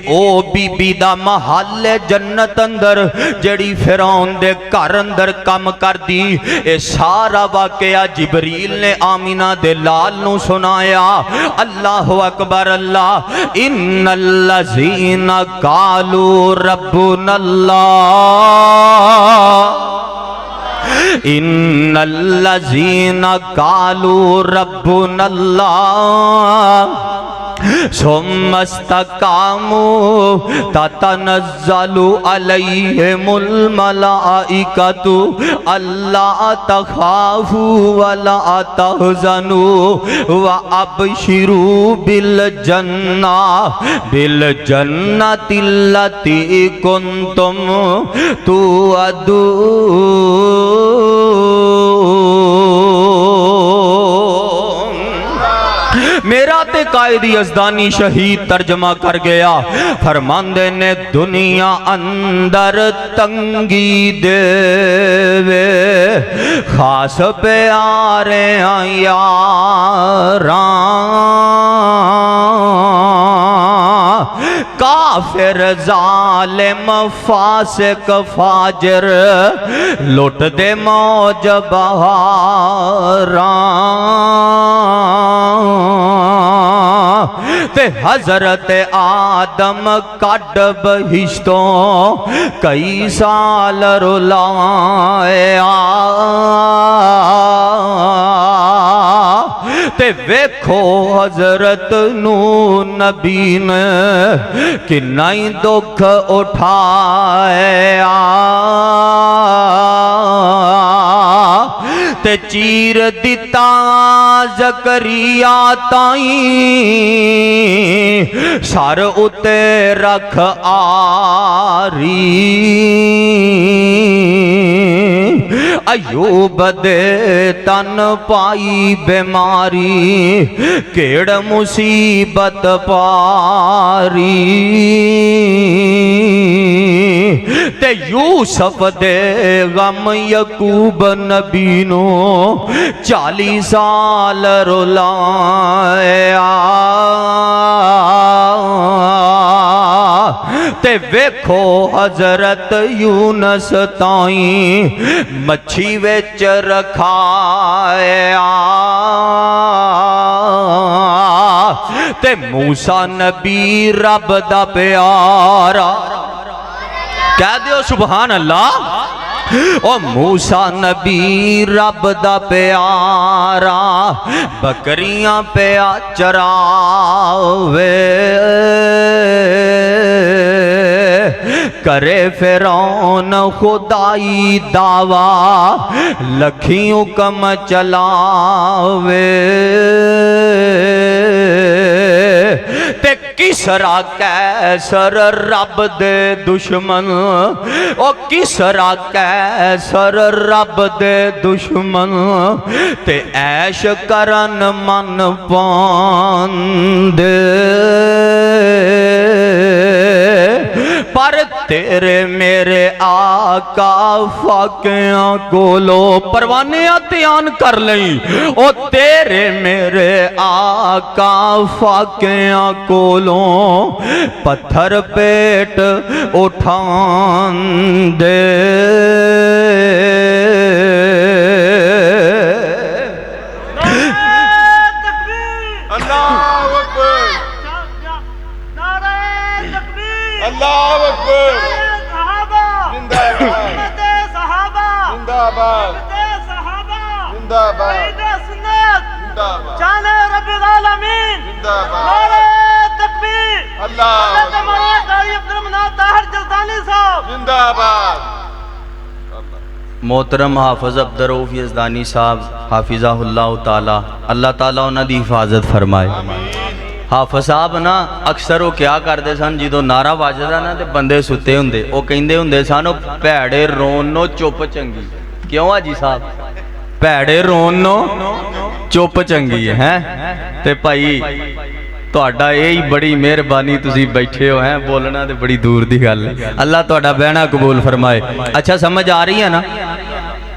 O B be the Mahal جنت اندر جڑی فرعون دے گھر اندر کم کر دی اے سارا واقعہ جبریل نے آمینہ دے لال نو سنایا اللہ اکبر اللہ ان الذین قالوا ربنا اللہ ان الذین قالوا ربنا اللہ ثم استقاموا تتنزل علیہم الملائکۃ الا تخافوا ولا تحزنوا وابشروا بالجنۃ التی کنتم توعدون میرا تے قائدی ازدانی شہید ترجمہ کر گیا فرماندے نے دنیا اندر تنگی دے وے خاص پیارے یاراں کافر ظالم فاسق فاجر لٹ دے موج بہاراں تے حضرت آدم کڈ بہشتوں کئی سال رلایا تے ویکھو حضرت نو نبی نے کنائی دکھ اٹھایا تے چیر دیتا زکریا تائیں سر اتے رکھ آری ایوب دے تن پائی بیماری کیڑ مصیبت پاری تے یوسف دے غم یعقوب نبی نو 40 سال رلایا تے ویکھو حضرت یونس تائیں مچھی وچ رکھایا تے موسیٰ نبی رب دا پیارا کہہ دیو سبحان اللہ او موسیٰ نبی رب دا پیارا بکریاں پیا چراوے کرے فرعون خدائی دعویٰ لکھی حکم چلاوے تے کسرا کیسر رب دے دشمن او کسرا کیسر رب دے دشمن تے عیش کرن من پاندے پر تیرے میرے آقا فاقیاں کولو پروانیاں تیان کر لیں او تیرے میرے آقا فاقیاں کولو پتھر پیٹ اٹھان دے اللہ اکبر زندہ باد جانے رب العالمین نعرہ تکبیر حضرت مولانا قاری عبدالمنان طاہر جلدانی صاحب زندہ آباد محترم حافظ عبدالرؤف یزدانی صاحب حافظہ اللہ تعالی اللہ تعالیٰ انہاں دی حفاظت فرمائے حافظ صاحب نا اکثر وہ کیا کرتے سن جدو نعرہ واجدہ نا تے بندے ستے ہوندے وہ کہندے ہوندے سن او پیڑے رونو چپ چنگی کیوں جی صاحب پیڑے رونو چپ چنگی ہے تے بھائی تہاڈا یہی بڑی مہربانی تسی بیٹھے ہو ہیں بولنا تے بڑی دور دی گل ہے اللہ تہاڈا بہنا قبول فرمائے اچھا سمجھ آ رہی ہے نا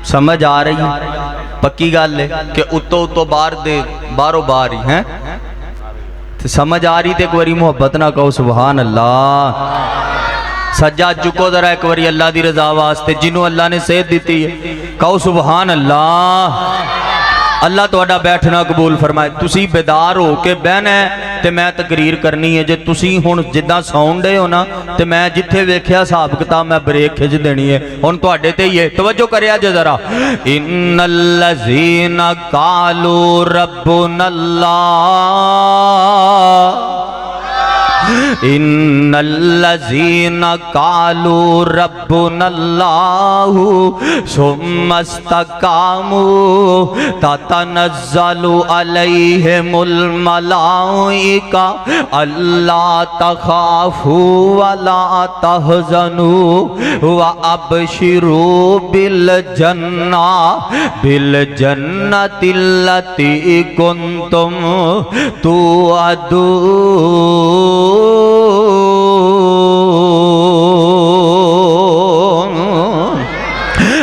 سمجھ آ رہی ہے پکی گل ہے کہ اتو اتو باہروں باہر ہی ہیں سمجھ آ رہی تے ایک باری محبت نہ کہو سبحان اللہ سجاد چکو ذرا ایک باری اللہ دی رضا واسطے جنہوں اللہ نے صحت دیتی ہے کہو سبحان اللہ اللہ تہاڈا بیٹھنا قبول فرمائے تسی بیدار ہو کے بہنا ہے تے میں تقریر کرنی ہے جے تسی ہن جداں ساؤنڈ دے ہو نا تے میں جتھے ویکھیا حساب کتاب میں بریک کھچ دینی ہے ہن تہاڈے تے ہی ہے توجہ کریا جے ذرا ان الذین قالوا ربنا اللہ ان الذین قالوا ربنا اللہ ثم استقاموا تتنزل علیہم الملائکہ الا تخافوا ولا تحزنوا وابشروا بالجنۃ التی کنتم توعدون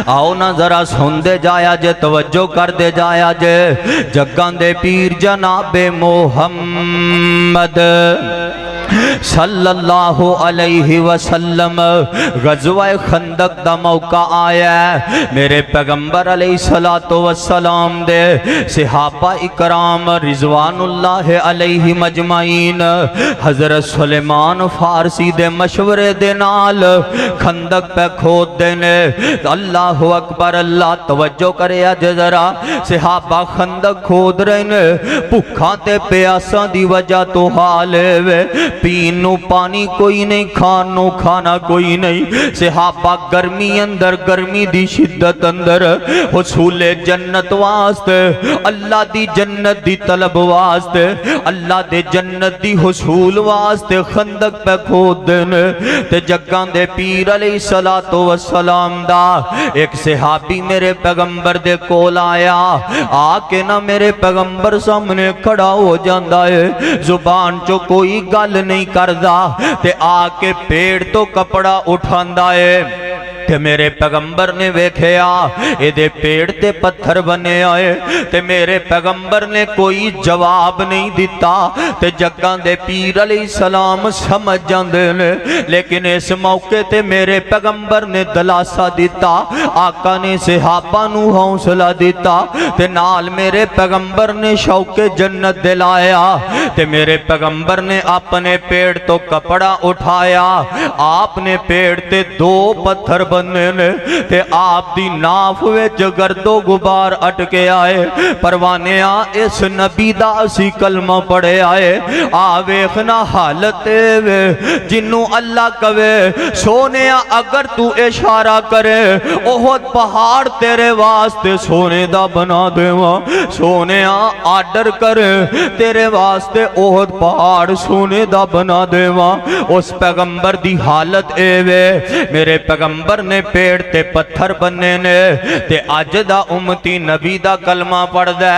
آؤ نا ذرا سن دے جایا جے توجہ کر دے جایا جے جگان دے پیر جناب محمد صلی اللہ علیہ وسلم غزوہ خندق دا موقع آیا ہے میرے پیغمبر علیہ السلام دے صحابہ اکرام رضوان اللہ علیہ مجمعین حضرت سلیمان فارسی دے مشورے دے نال خندق پہ کھود دینے اللہ اکبر اللہ توجہ کرے اج ذرا صحابہ خندق کھود رہنے بھکھاں تے پیاساں دی وجہ تو حالے وے پینو پانی کوئی نہیں کھانو کھانا کوئی نہیں صحابہ گرمی اندر گرمی دی شدت اندر حصول جنت واسطے اللہ دی جنت دی طلب واسطے اللہ دے جنت دی حصول واسطے خندق پہ کھود دینے تے جگان دے پیر علیہ السلام دا ایک صحابی میرے پیغمبر دے کول آیا آکے نہ میرے پیغمبر سامنے کھڑا ہو جاندہ ہے زبان چو کوئی گل نہیں کردہ تے آکے پیڑ تو کپڑا اٹھاندہ ہے تے میرے پیغمبر نے ویکھیا اے دے پیڑ تے پتھر بنے آئے تے میرے پیغمبر نے کوئی جواب نہیں دیتا تے جگان دے پیر علیہ السلام سمجھ جاندے نے لیکن اس موقع تے میرے پیغمبر نے دلاسا دیتا آقا نے صحابہ نو حوصلہ دیتا تے نال میرے پیغمبر نے شوق جنت دلایا تے میرے پیغمبر نے اپنے پیڑ تو کپڑا اٹھایا آپ نے پیڑ تے دو پتھر بننے نے تے آپ دی ناف وچ گرد و غبار اٹکے آئے پروانے اس نبی دا اسی کلمہ پڑھے آئے ویکھنا حالت وے جنوں اللہ کہے سونے اگر تو اشارہ کرے احد پہاڑ تیرے واسطے سونے دا بنا دیواں سونے آرڈر کرے تیرے واسطے احد پہاڑ سونے دا بنا دیواں اس پیغمبر دی حالت اے وے میرے پیغمبر نے پیڑ تے پتھر بننے نے تے اج دا امتی نبی دا کلمہ پڑھ دے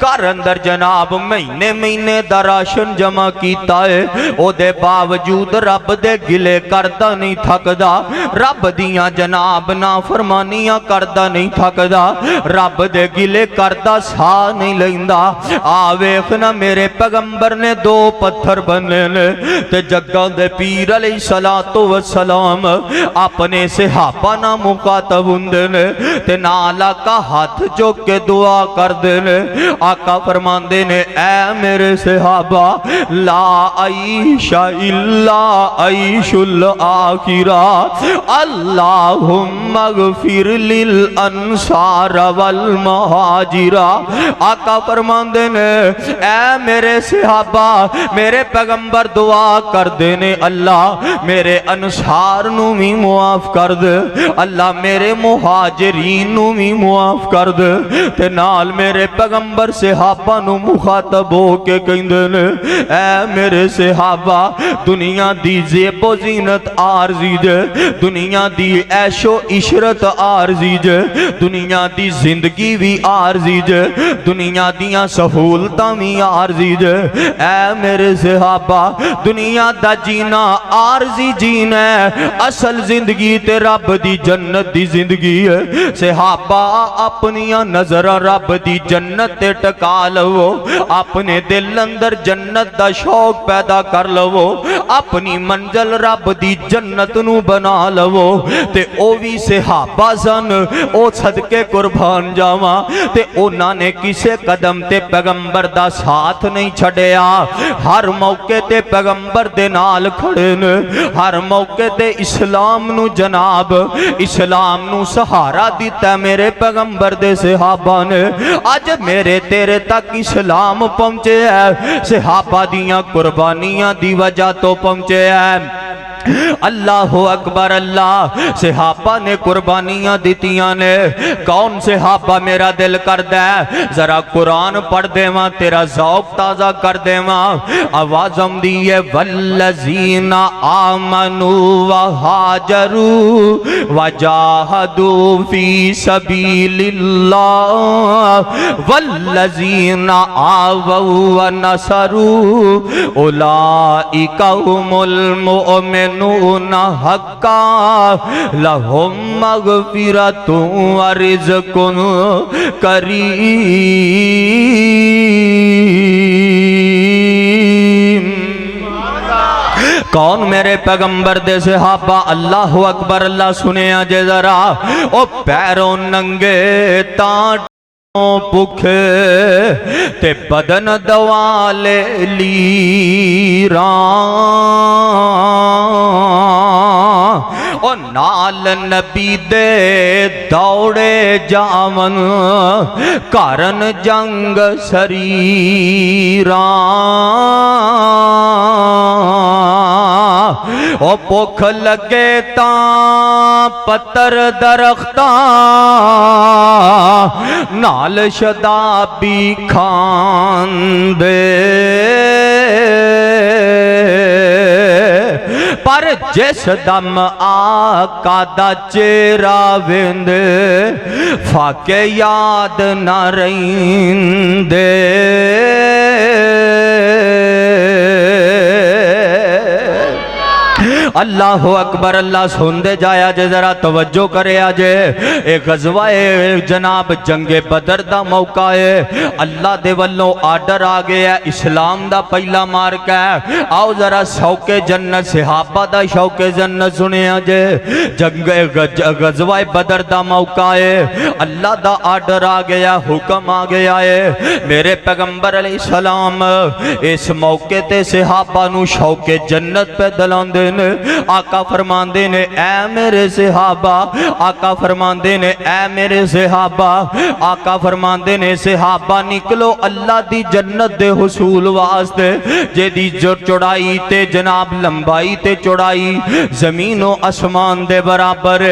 کر اندر جناب مہینے دا راشن جمع کیتا ہے او دے باوجود رب دے گلے کردہ نہیں تھکدا رب دیاں جناب نافرمانیاں کردہ نہیں تھکدا رب دے گلے کردہ سا نہیں لیندہ ویکھنا میرے پیغمبر نے دو پتھر بننے نے تے جگہ دے پیر علیہ السلام اپنے صحابہ صحابہ نہ مخاطب ہوندے نے تے نال آقا ہاتھ چوک کے دعا کردے نے آقا فرماندے نے اے میرے صحابہ لا عیش الا عیش الاخرہ اللہم اغفر للانصار والمہاجرہ آقا فرماندے نے اے میرے صحابہ میرے پیغمبر دعا کر دینے اللہ میرے انصار نو بھی معاف کر دے اللہ میرے مہاجرین نو بھی معاف کر دے تے نال میرے پیغمبر صحابہ نو مخاطب ہو کے کہندے نے اے میرے صحابہ دنیا دی زیب و زینت عارضی جے دنیا دی عیش و عشرت عارضی جے دنیا دی زندگی بھی عارضی جے دنیا دیاں سہولتاں بھی عارضی جے اے میرے صحابہ دنیا دا جینا عارضی جینا ہے اصل زندگی تے رب دی جنت دی زندگی ہے صحابہ اپنیاں نظر رب دی جنت تے ٹکا لو اپنے دل اندر جنت دا شوق پیدا کر لو اپنی منزل رب دی جنت نو بنا لو تے او بھی صحابہ سن او صدقے قربان جاواں تے اونا نے کسے قدم تے پیغمبر دا ساتھ نہیں چھڑیا ہر موقع تے پیغمبر دے نال کھڑے نے ہر موقع تے اسلام نو جناب اسلام نو سہارا دیتا میرے پیغمبر دے صحابہ نے آج میرے تیرے تک اسلام پہنچے ہے صحابہ دیاں قربانیاں دی وجہ تو پہنچے ہے اللہ اکبر اللہ صحابہ نے قربانیاں دیتیاں نے کون صحابہ میرا دل کر دے ذرا قرآن پڑھ دے ماں تیرا ذوق تازہ کر دے ماں آوازم دیئے والذین آمنوا وہاجروا وجاہدوا فی سبیل اللہ والذین آووا ونصروا اولئک هم المؤمنون حقا لهم مغفرۃ ورزق کریم کون میرے پیغمبر دے صحابہ اللہ اکبر اللہ سنے آجے ذرا او پیروں ننگے تانٹ پکھے تے بدن دوالے لیران او نال نبی دے دوڑے جامن کارن جنگ سریران او پکھ لگے تاں پتر درختان نال شدابی کھان دے پر جس دم آقا دا چہرہ ویند فاقے یاد نہ رہندے اللہ اکبر اللہ سن دے جایا جے ذرا توجہ کرے آجے ایک غزوہ جناب جنگ بدر دا موقع ہے اللہ دے والوں آرڈر آگے ہے اسلام دا پہلا مارکہ ہے آؤ ذرا شوق جنت صحابہ دا شوق جنت سنے آجے غزوہ بدر دا موقع ہے اللہ دا آرڈر آگے ہے حکم آگے آئے میرے پیغمبر علیہ السلام اس موقع تے صحابہ نو شوق جنت پہ دلان دینے آقا فرماندے نے اے میرے صحابہ آقا فرماندے نے اے میرے صحابہ آقا فرماندے نے صحابہ نکلو اللہ دی جنت دے حصول واسطے جے دی جو چڑائی تے جناب لمبائی تے چڑائی زمین و اسمان دے برابر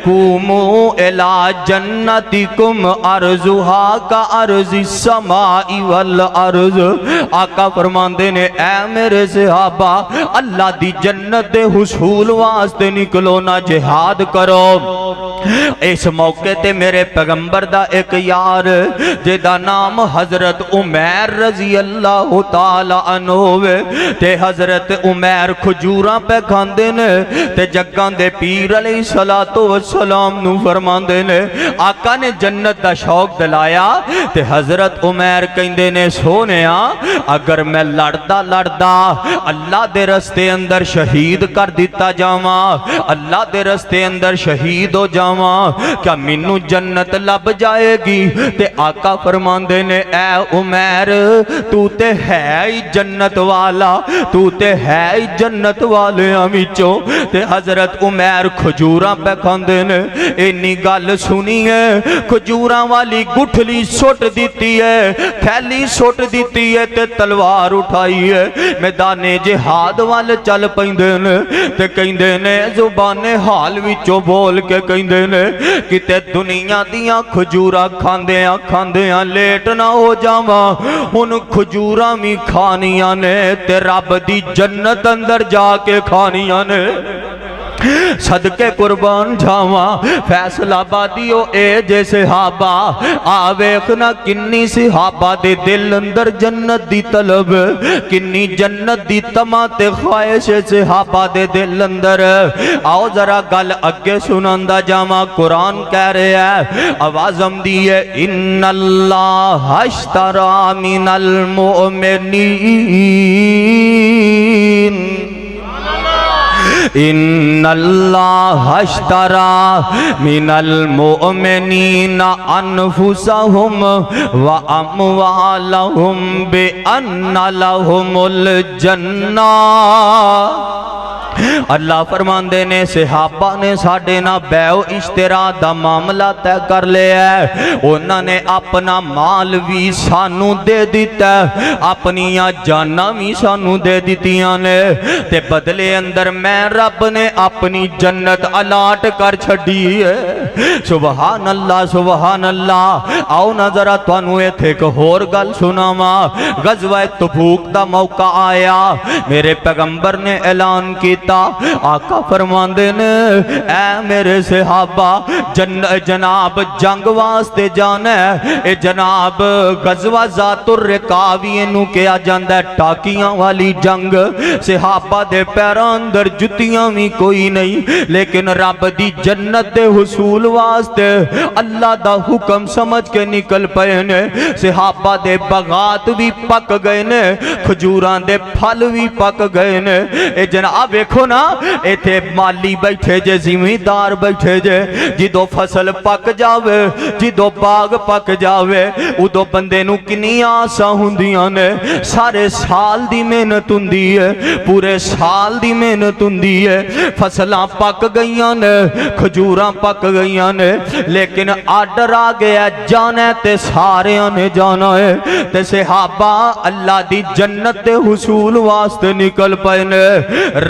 کومو الہ جنتکم ارضھا کا ارض السماء والارض آقا فرماندے نے اے میرے صحابہ اللہ دی جنت دے حصول واسطے نکلو نہ جہاد کرو اس موقع تے میرے پیغمبر دا ایک یار جدا نام حضرت عمیر رضی اللہ تعالی عنہ تے حضرت عمیر کھجوراں پہ کھاندے نے تے جگاں دے پیر علیہ السلام نو فرماندے نے آقا نے جنت دا شوق دلایا تے حضرت عمیر کہندے نے سونیا اگر میں لڑدا اللہ دے رستے اندر شہید کر دیتا جاواں اللہ دے رستے اندر شہید ہو جاواں کیا مینوں جنت لب جائے گی تے آقا فرماندے نے اے عمیر تو تے ہے ہی جنت والا تو تے ہے ہی جنت والے وچوں تے حضرت عمیر کھجوراں پہ کھاندے نے اینی گل سنی ہے کھجوراں والی گٹھلی سٹ دیتی ہے تھیلی سٹ دیتی ہے تے تلوار اٹھائی ہے میدان جہاد وال چل پیندے نے تے کہندے نے زبان حال وچوں بول کے کہندے نے کتے دنیا دیاں کھجوراں کھاندیاں لیٹ نہ ہو جاواں ہن کھجوراں بھی کھانیاں نے تے رب دی جنت اندر جا کے کھانیاں نے صدقے قربان جاواں فیصلہ بادیو اے جے صحابہ آویخنا کنی صحابہ دے دل اندر جنت دی طلب کنی جنت دی تماں تے خواہش صحابہ دے دل اندر آؤ ذرا گل اگے سناندہ جاواں قرآن کہہ رہے ہیں آوازم دیئے ان اللہ اشترا من المؤمنین ان اللہ اشترا من المؤمنین انفسهم واموالهم بان لهم الجنہ اللہ فرماندے نے صحابہ نے ساڑھے نا بیع اشترا دا معاملہ تے کر لیا ہے انہوں نے اپنا مال بھی سانو دے دیتا ہے اپنی جانا بھی سانو دے دیتیاں نے تے بدلے اندر میں رب نے اپنی جنت الاٹ کر چھڑی ہے سبحان اللہ آؤ نظرہ توانو ایتھے ایک ہور گل سناما غزوہ تبوک دا موقع آیا میرے پیغمبر نے اعلان کیتا آقا فرماندے نے اے میرے صحابہ جناب جنگ واسطے جانا ہے اے جناب غزوہ ذات الرقاوی انہوں کیا جاندہ ہے ٹاکیاں والی جنگ صحابہ دے پیران اندر جتیاں بھی کوئی نہیں لیکن رب دی جنت دے حصول واسطے اللہ دا حکم سمجھ کے نکل پئے نے صحابہ دے بغات بھی پک گئے نے کھجوران دے پھل بھی پک گئے نے اے جناب دیکھو نا اے تھے مالی بیٹھے جے زمیندار بیٹھے جے جدو فصل پک جاوے جدو باغ پک جاوے ادو بندے نو کنی آسا ہوندیاں نے سارے سال دی محنت ہوندی ہے پورے سال دی محنت ہوندی ہے فصلاں پک گئیاں نے کھجوراں پک گئیاں نے لیکن آڈر آ گیا جانا تے سارے آنے جانا ہے تے صحابہ اللہ دی جنت حصول واسطے نکل پائے نے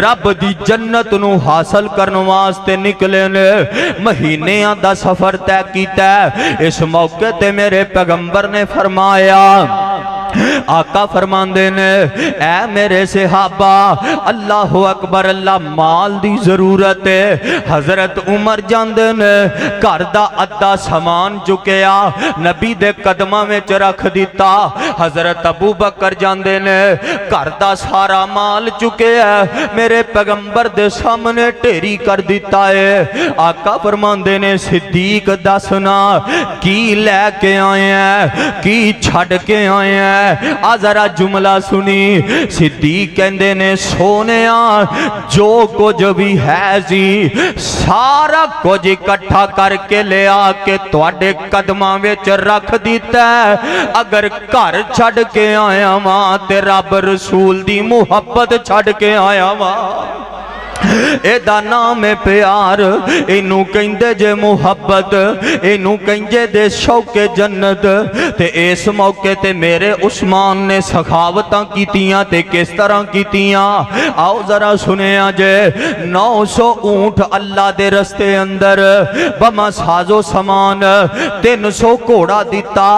رب دی جنت نو حاصل کرنے واسطے نکلے نے مہینیاں دا سفر طے کیتا ہے اس موقع تے میرے پیغمبر نے فرمایا آقا فرماندے نے اے میرے صحابہ اللہ اکبر اللہ مال دی ضرورت ہے حضرت عمر جاندے نے گھر دا ادھا سامان چکیا نبی دے قدمہ میں رکھ دیتا حضرت ابو بکر جاندے نے گھر دا سارا مال چکیا میرے پیغمبر دے سامنے ٹیری کر دیتا ہے آقا فرماندے نے صدیق دسنا کی لے کے آئے ہیں کی چھڑ کے آئے ہیں آزارہ جملہ سنی صدیق کہندے نے سونیا جو کچھ بھی ہے زی سارا کچھ اکٹھا کر کے لے آکے تواڈے قدمہ وچ رکھ دیتا ہے اگر گھر چھڑ کے آیا ماں تے رب رسول دی محبت چھڑ کے آیا ماں اے دا نام پیار اینو کہندے جے محبت اینو کہندے دے شوق جنت تے اس موقع تے میرے عثمان نے سخاوتاں کیتیاں تے کس طرح کیتیاں آؤ ذرا سنیا جے 900 اونٹ اللہ دے رستے اندر بما سازو سامان 300 گھوڑا دیتا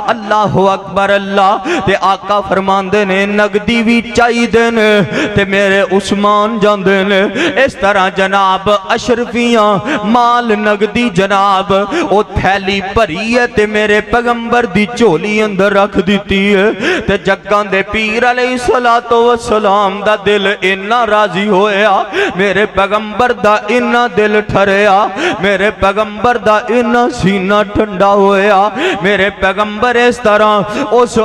اللہ اکبر اللہ تے آقا فرماندے نے نگدی بھی چاہی دے نے تے میرے عثمان جاندے نے اس طرح جناب اشرفیاں مال نگدی جناب او تھیلی بھری ہے تے میرے پیغمبر دی چولی اندر رکھ دیتی ہے تے جگاں دے پیر علیہ السلام دا دل انہا راضی ہویا میرے پیغمبر دا انہا دل ٹھریا میرے پیغمبر دا انہا سینہ ٹھنڈا ہویا میرے پیغمبر اس طرح اس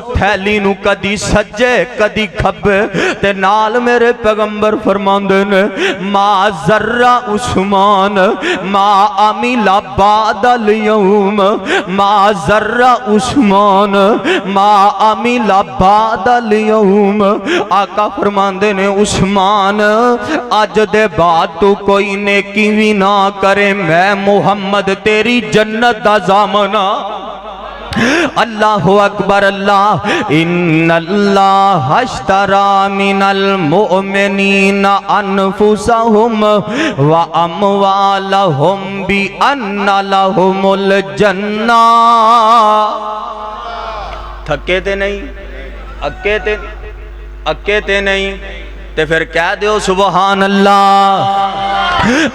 تھیلی نو کدی سجے کدی کھبے تے نال میرے پیغمبر فرماندے نے ما ذرہ عثمان ما عمل بعد اليوم ما ذرہ عثمان ما عمل بعد اليوم آقا فرماندے نے عثمان آج دے بعد تو کوئی نیکی بھی نہ کرے میں محمد تیری جنت دا ضامنہ اللہ اکبر اللہ ان اللہ اشترى من المؤمنین انفسهم واموالهم بان لهم الجنہ تھکے تے نہیں اکے تے نہیں تے پھر کہہ دیو سبحان اللہ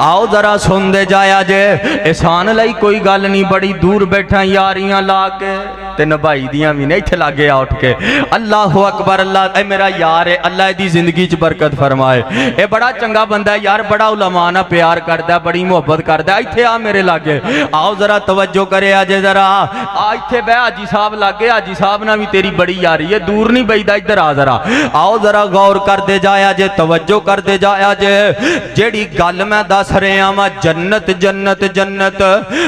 آؤ ذرا سن دے جایا جے احسان لائی کوئی گل نہیں بڑی دور بیٹھا یاریاں لا کے تے نبھائی دیاں بھی نہیں تھے لاگے آٹھ کے اللہ اکبر اللہ اے میرا یار ہے اللہ دی زندگی چ برکت فرمائے اے بڑا چنگا بندہ ہے یار بڑا علماء نہ پیار کردا ہے بڑی محبت کردا ہے ایتھے آ میرے لاگے آؤ ذرا توجہ کرے آجے ذرا ایتھے بے حاجی صاحب لاگے حاجی صاحب نہ بھی تیری بڑی یاری ہے دور نہیں بیدا ادھر آ ذرا آؤ ذرا غور کر دے جایا جے توجہ کر دے جایا جے جیڑی گل میں دس رہے ہیں جنت جنت جنت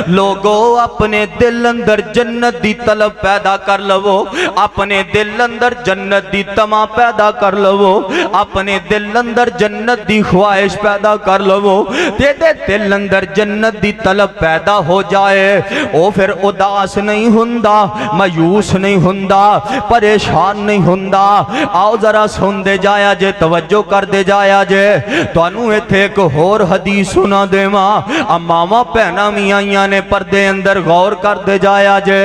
لوگو اپنے دل اندر جنت دی طلب پیدا کر لو اپنے دل اندر جنت دی تما پیدا کر لو اپنے دل اندر جنت دی خواہش پیدا کر لو دے دل اندر جنت دی طلب پیدا ہو جائے او پھر اداس نہیں ہندا مایوس نہیں ہندا پریشان نہیں ہندا آؤ ذرا سن دے جایا جے توجہ کر دے جایا جے تو انہوں ایتھے ایک اور حدیث سنا دے ماں ماما پہنا میاں نے پردے اندر غور کر دے جایا جے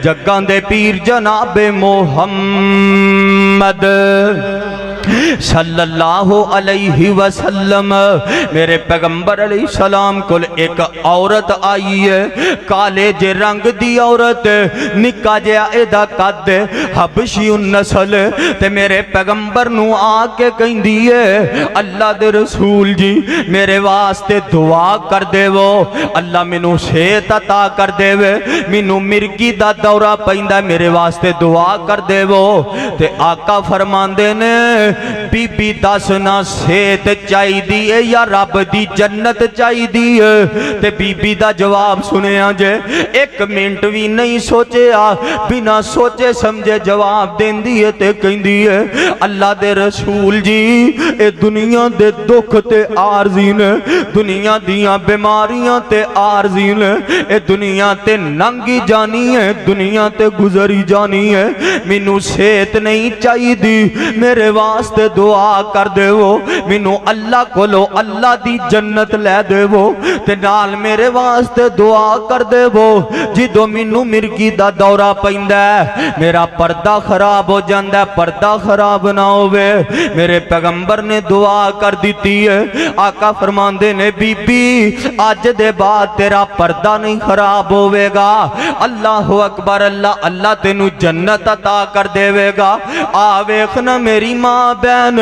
جگان دے پیر جناب محمد صلی اللہ علیہ وسلم میرے پیغمبر علیہ السلام کل ایک عورت آئی ہے کالے جے رنگ دی عورت نکا جے ایدہ قد حبشی النسل تے میرے پیغمبر نو آکے کہیں دیئے اللہ دے رسول جی میرے واسطے دعا کر دے وہ اللہ منو صحت عطا کر دے وے منو مرگی دا دورہ پہندہ میرے واسطے دعا کر دے وہ تے آقا فرمان دے نے بی بی دسنا صحت چاہی دیئے یا رب دی جنت چاہی دیئے تے بی بی دا جواب سنے آجے ایک منٹ بھی نہیں سوچے بنا سوچے سمجھے جواب دین دیئے تے کہیں دیئے اللہ دے رسول جی اے دنیا دے دکھ تے آرزین دنیا دیاں بیماریاں تے آرزین اے دنیا تے ننگی جانی ہے دنیا تے گزری جانی ہے منو صحت نہیں چاہی دی میرے واسطے دعا کر دے وہ منو اللہ کو لو اللہ دی جنت لے دے وہ تے نال میرے واسطے دعا کر دے وہ جدو منو مرگی دا دورہ پہندہ ہے میرا پردہ خراب ہو جاندہ ہے پردہ خراب نہ ہوئے میرے پیغمبر نے دعا کر دیتی ہے آقا فرمان دے نے بی بی آج دے بعد تیرا پردہ نہیں خراب ہوئے گا اللہ اکبر اللہ اللہ تینو جنت عطا کر دے گا آویخنا میری ماں بین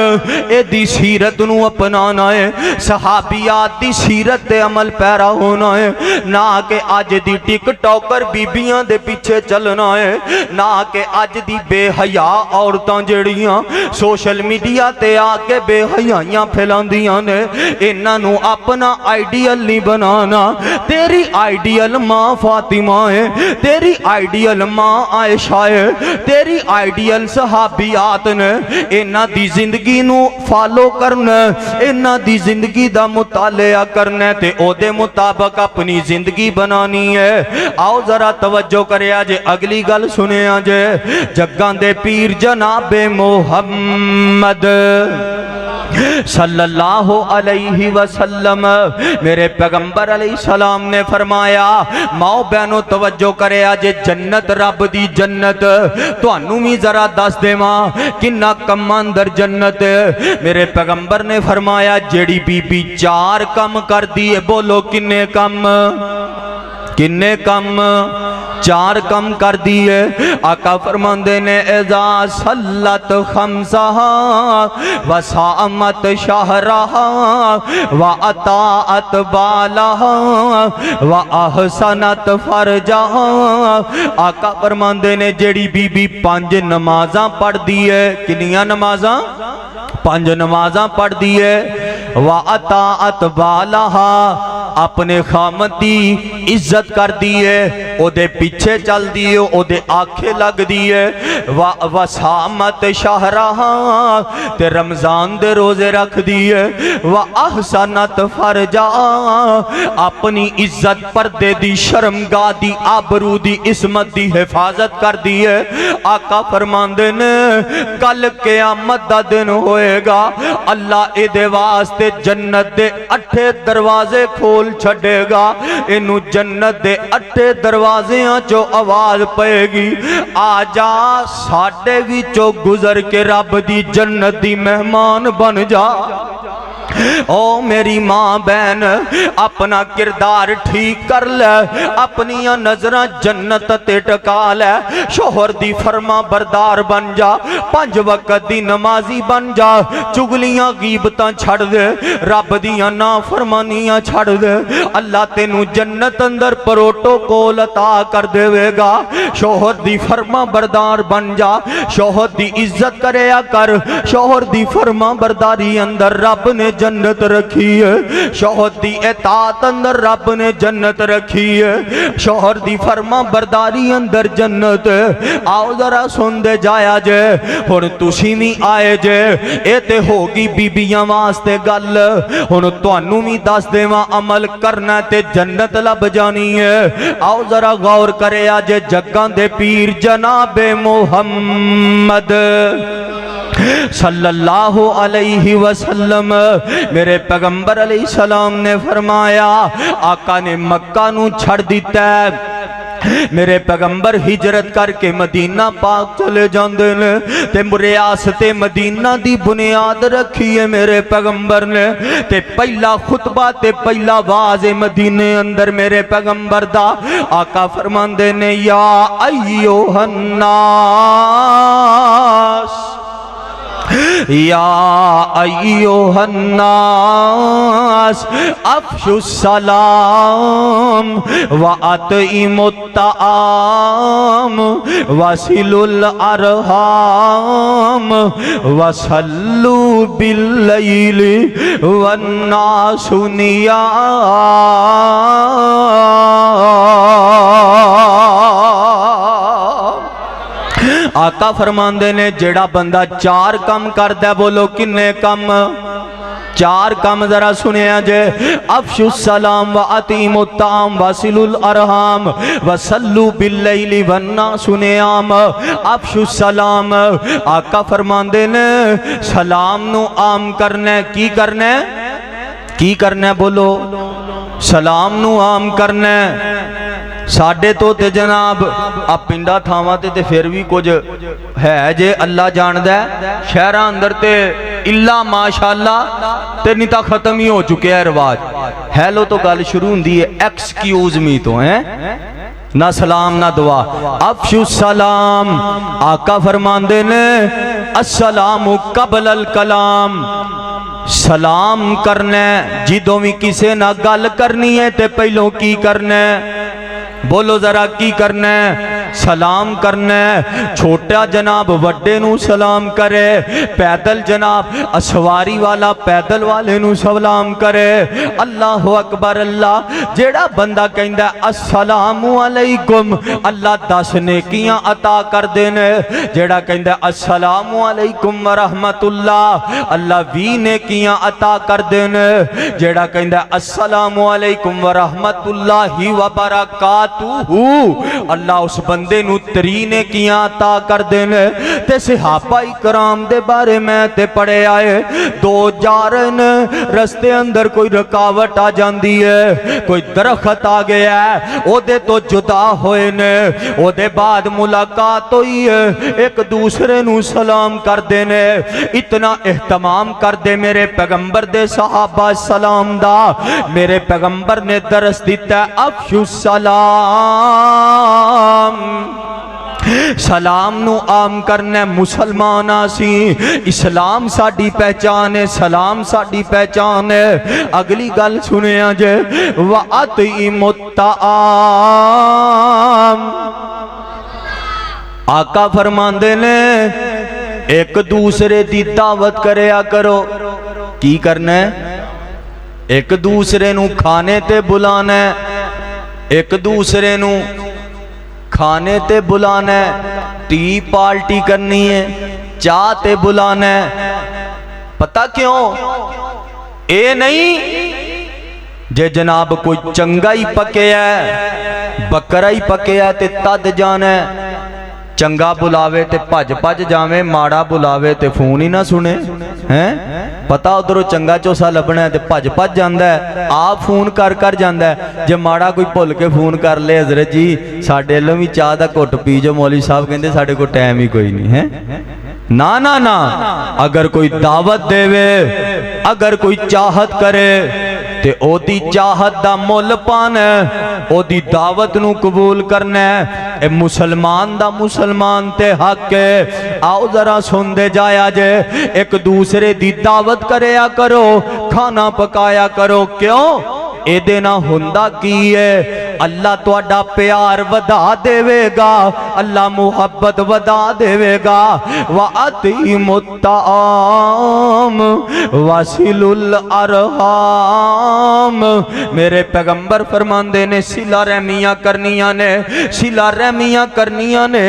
اے دی سیرت نو اپنانا ہے صحابیات دی سیرت دے عمل پیرا ہونا ہے نہ کہ آج دی ٹک ٹاکر بیبیاں دے پیچھے چلنا ہے نہ کہ آج دی بے حیاء عورتاں جڑیاں سوشل میڈیا تے آکے بے حیائیاں پھیلان دیاں نے انہاں نو اپنا آئیڈیل نہیں بنانا تیری آئیڈیل ماں فاطمہ ہے تیری آئیڈیل ماں عائشہ ہے تیری آئیڈیل صحابیات نے انہاں دی زندگی نو فالو کرنا انہاں دی زندگی دا مطالعہ کرنا تے او دے مطابق اپنی زندگی بنانی ہے آؤ ذرا توجہ کرے آجے اگلی گل سنے آجے جگان دے پیر جناب محمد صلی اللہ علیہ وسلم میرے پیغمبر علیہ السلام نے فرمایا ماؤ بہنوں توجہ کرے آجے جنت رب دی جنت تو انہوں بھی ذرا دس دے ماں کنہ کم اندر جنت میرے پیغمبر نے فرمایا جیڑی بی بی 4 کم کر دیئے بولو کنے کم 4 کم کر دیئے آقا فرماندے نے اذا صلت خمسہا وصامت شہرہا وعطاعت بالہا وآحسنت فرجہا آقا فرماندے نے جیڑی بی بی 5 نمازاں پڑھ دیئے کنیاں نمازاں 5 نمازاں پڑھ دیئے وعطاعت بالہا اپنے خامد دی عزت کر دیئے او دے پیچھے چل دیئے او دے آنکھیں لگ دیئے وسامت شہرہا تے رمضان دے روزے رکھ دیئے واحسنت فرجا اپنی عزت پردے دی شرمگاہ دی آبرو دی عصمت دی حفاظت کر دیئے آقا فرماندے نے کل قیامت دا دن ہوئے گا اللہ اے دے واسطے جنت دے 8 دروازے کھول چھڑے گا انہوں جنت دے 8 دروازیاں جو آواز پائے گی آجا ساڑھے بھی جو گزر کے رب دی جنت دی مہمان بن جا او میری ماں بہن اپنا کردار ٹھیک کر لے اپنی نظرہ جنت تے ٹکا لے شوہر دی فرما بردار بن جا 5 وقت دی نمازی بن جا چگلیاں غیبتاں چھڑ دے رب دیاں نافرمانیاں چھڑ دے اللہ تینوں جنت اندر پروٹوکول عطا کر دے گا شوہر دی فرما بردار بن جا شوہر دی عزت کریا کر شوہر دی فرما برداری اندر رب نے جنت رکھی ہے شوہر دی اطاعت اندر رب نے جنت رکھی ہے شوہر دی فرما برداری اندر جنت آؤ ذرا سن دے جایا جے ہن تسی بھی آئے جے اے تے ہوگی بیبیاں واسطے گل ہن تانوں بھی دس دیواں عمل کرنا تے جنت لب جانی ہے آؤ ذرا غور کرے آجے جگاں دے پیر جناب محمد صلی اللہ علیہ وسلم میرے پیغمبر علیہ السلام نے فرمایا آقا نے مکہ نو چھڑ دیتا ہے میرے پیغمبر ہجرت کر کے مدینہ پاک چلے جاندے نے تے ریاست مدینہ دی بنیاد رکھی ہے میرے پیغمبر نے تے پہلا خطبہ تے پہلا واز مدینے اندر میرے پیغمبر دا آقا فرماندے نے یا ایوہ الناس یا ایوہ الناس افشوا السلام وَأَطْعِمُوا الطَّعَامَ وَصِلُوا الْأَرْحَامَ وَصَلُّوا بِاللَّيْلِ وَالنَّاسُ نِيَامٌ آقا فرماندے نے جیڑا بندہ 4 کم کر دے بولو کنے کم 4 کم ذرا سنیا جے افشوا السلام وَأَطْعِمُوا الطَّعَامَ وَصِلُوا الْأَرْحَامَ وَصَلُّوا بِاللَّيْلِ وَالنَّاسُ نِيَامٌ افشوا السلام آقا فرماندے نے سلام نو عام کرنے کی کرنے بولو سلام نو عام کرنے ساڑھے تو تے جناب آپ پنڈا تھاما تے پھر بھی کچھ ہے جے اللہ جاندہ ہے شہرہ اندر تے اللہ ماشاءاللہ تے نیتا ختم ہی ہو چکے ہے رواج ہیلو تو گال شروع ہوندی ہے ایکسکیوز می تو ہیں نہ سلام نہ دعا افشوا السلام آقا فرماندے نے السلام قبل الکلام سلام کرنے جدوں بھی کسے نہ گل کرنی ہے تے پہلوں کی کرنے بولو ذرا کی کرنے سلام کرنے چھوٹا جناب وڈے نو سلام کرے پیدل جناب اسواری والا پیدل والے نو سلام کرے اللہ اکبر اللہ جیڑا بندہ کہندہ السلام علیکم اللہ 10 نیکیاں عطا کر دینے جیڑا کہندہ السلام علیکم ورحمت اللہ اللہ 20 نیکیاں عطا کر دینے جیڑا کہندہ السلام علیکم ورحمت اللہ وبرکاتہ اللہ اس بندے بندے نو ترین کیاں عطا کر دین تے صحابہ کرام دے بارے میں تے پڑھے آئے دو جا رہے ہیں رستے اندر کوئی رکاوٹ آ جاندی ہے کوئی درخت آ گیا ہے او دے تو جدا ہوئے نے او دے بعد ملاقات ہوئی ہے ایک دوسرے نو سلام کر دینے اتنا اہتمام کر دے میرے پیغمبر دے صحابہ سلام دا میرے پیغمبر نے درس دیتا ہے افشو السلام سلام نو عام کرنے مسلمان آسی اسلام ساڑی پہچان ہے سلام ساڑی پہچان ہے اگلی گل سنے آجے وَأَطْعِمُ الطَّعَامَ آقا فرمان دینے ایک دوسرے دی دعوت کریا کرو کی کرنا ہے ایک دوسرے نو کھانے تے بلانا ہے ایک دوسرے نو کھانے تے بلانا ہے ٹی پارٹی کرنی ہے چاہ تے بلانا ہے پتہ کیوں اے نہیں جے جناب کوئی چنگا ہی پکے ہے بکرہ ہی پکے ہے تے تد جانا ہے چنگا بلاوے تے پج پج جاوے ماڑا بلاوے تے فون ہی نہ سنے ہیں پتہ ادھروں چنگا چوسا لبنا ہے تے پج پج جاندہ ہے آپ فون کر جاندہ ہے جے ماڑا کوئی بھول کے فون کر لے حضرت جی ساڑھے لوں بھی چاہ دا کوٹ پی جو مولوی صاحب کہندے ساڑھے کو ٹائم ہی کوئی نہیں ہے نا اگر کوئی دعوت دے وے اگر کوئی چاہت کرے تے او دی چاہت دا مول پان ہے او دی دعوت نو قبول کرنا ہے اے مسلمان دا مسلمان تے حق ہے آؤ ذرا سن دے جایا جے ایک دوسرے دی دعوت کریا کرو کھانا پکایا کرو کیوں اے دینا ہندہ کی ہے اللہ تو اڈا پیار ودا دے گا اللہ محبت ودا دے گا وَأَطْعِمُ الطَّعَامَ وَصِلُ الْأَرْحَامَ میرے پیغمبر فرماندے نے صلہ رحمیاں کرنیاں نے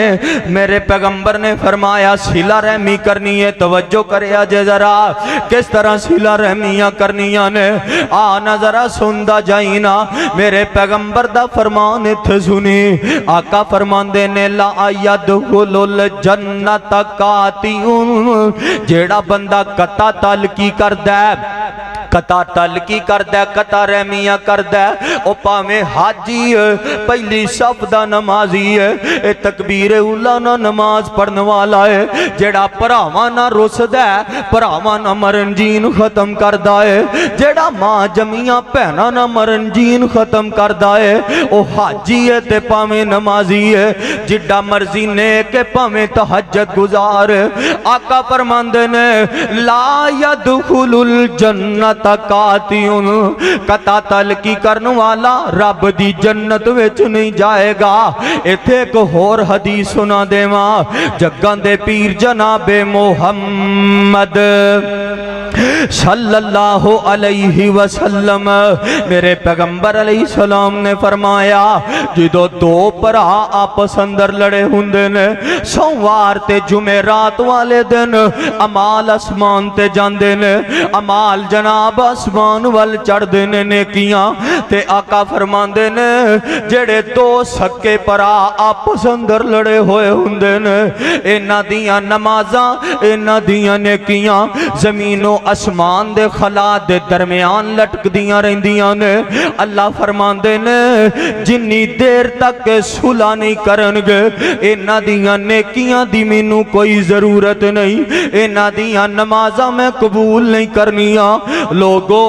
میرے پیغمبر نے فرمایا صلہ رحمی کرنی ہے توجہ کریا جے ذرا کس طرح صلہ رحمیاں کرنیاں نے آنا ذرا سندہ جائینا میرے پیغمبر دا فرمان تھے سنی آقا فرمان دینے لا یدخل الجنت قاطعون جیڑا بندہ قطع تعلقی کر دے قطع تعلقی کر دے قطع رحمیاں کر دے او پاویں حاجی پہلی صف دا نمازی ہے اے تکبیر اولا نہ نماز پڑھنے والا ہے جیڑا پراواں نہ رس دے پراواں نہ مرنجین ختم کر دائے جیڑا ماں جمیاں پہنا نہ مرنجین ختم کر دائے او حاجی ہے تے پاویں نمازی ہے جڈا مرضی نیک پاویں تہجد گزار آقا فرماندے نے لا یدخل الجنت قاطعون قطع تعلقی کرن والا رب دی جنت وچ نہیں جائے گا ایتھے ایک اور حدیث سنا دیواں جگاں دے پیر جناب محمد صلی اللہ علیہ وسلم میرے پیغمبر علیہ السلام نے فرمایا جدو دو پرا آپس اندر لڑے ہوندے نے سوار تے جمعرات والے دن امال اسمان تے جاندے نے امال جناب اسمان وال چڑھ دینے نیکیاں تے آقا فرماندے نے جڑے دو سکے پرا آپس اندر لڑے ہوئے ہوندے نے اینا دیاں نمازاں اینا دیاں نیکیاں زمین و اسمان دے خلا دے درمیان لٹک دیاں رہندیاں نے اللہ فرماندے نے جنی دیر تک صلح نہیں کرنگے اینا دیاں نیکیاں دی مینوں کوئی ضرورت نہیں اینا دیاں نمازاں میں قبول نہیں کرنیاں لوگو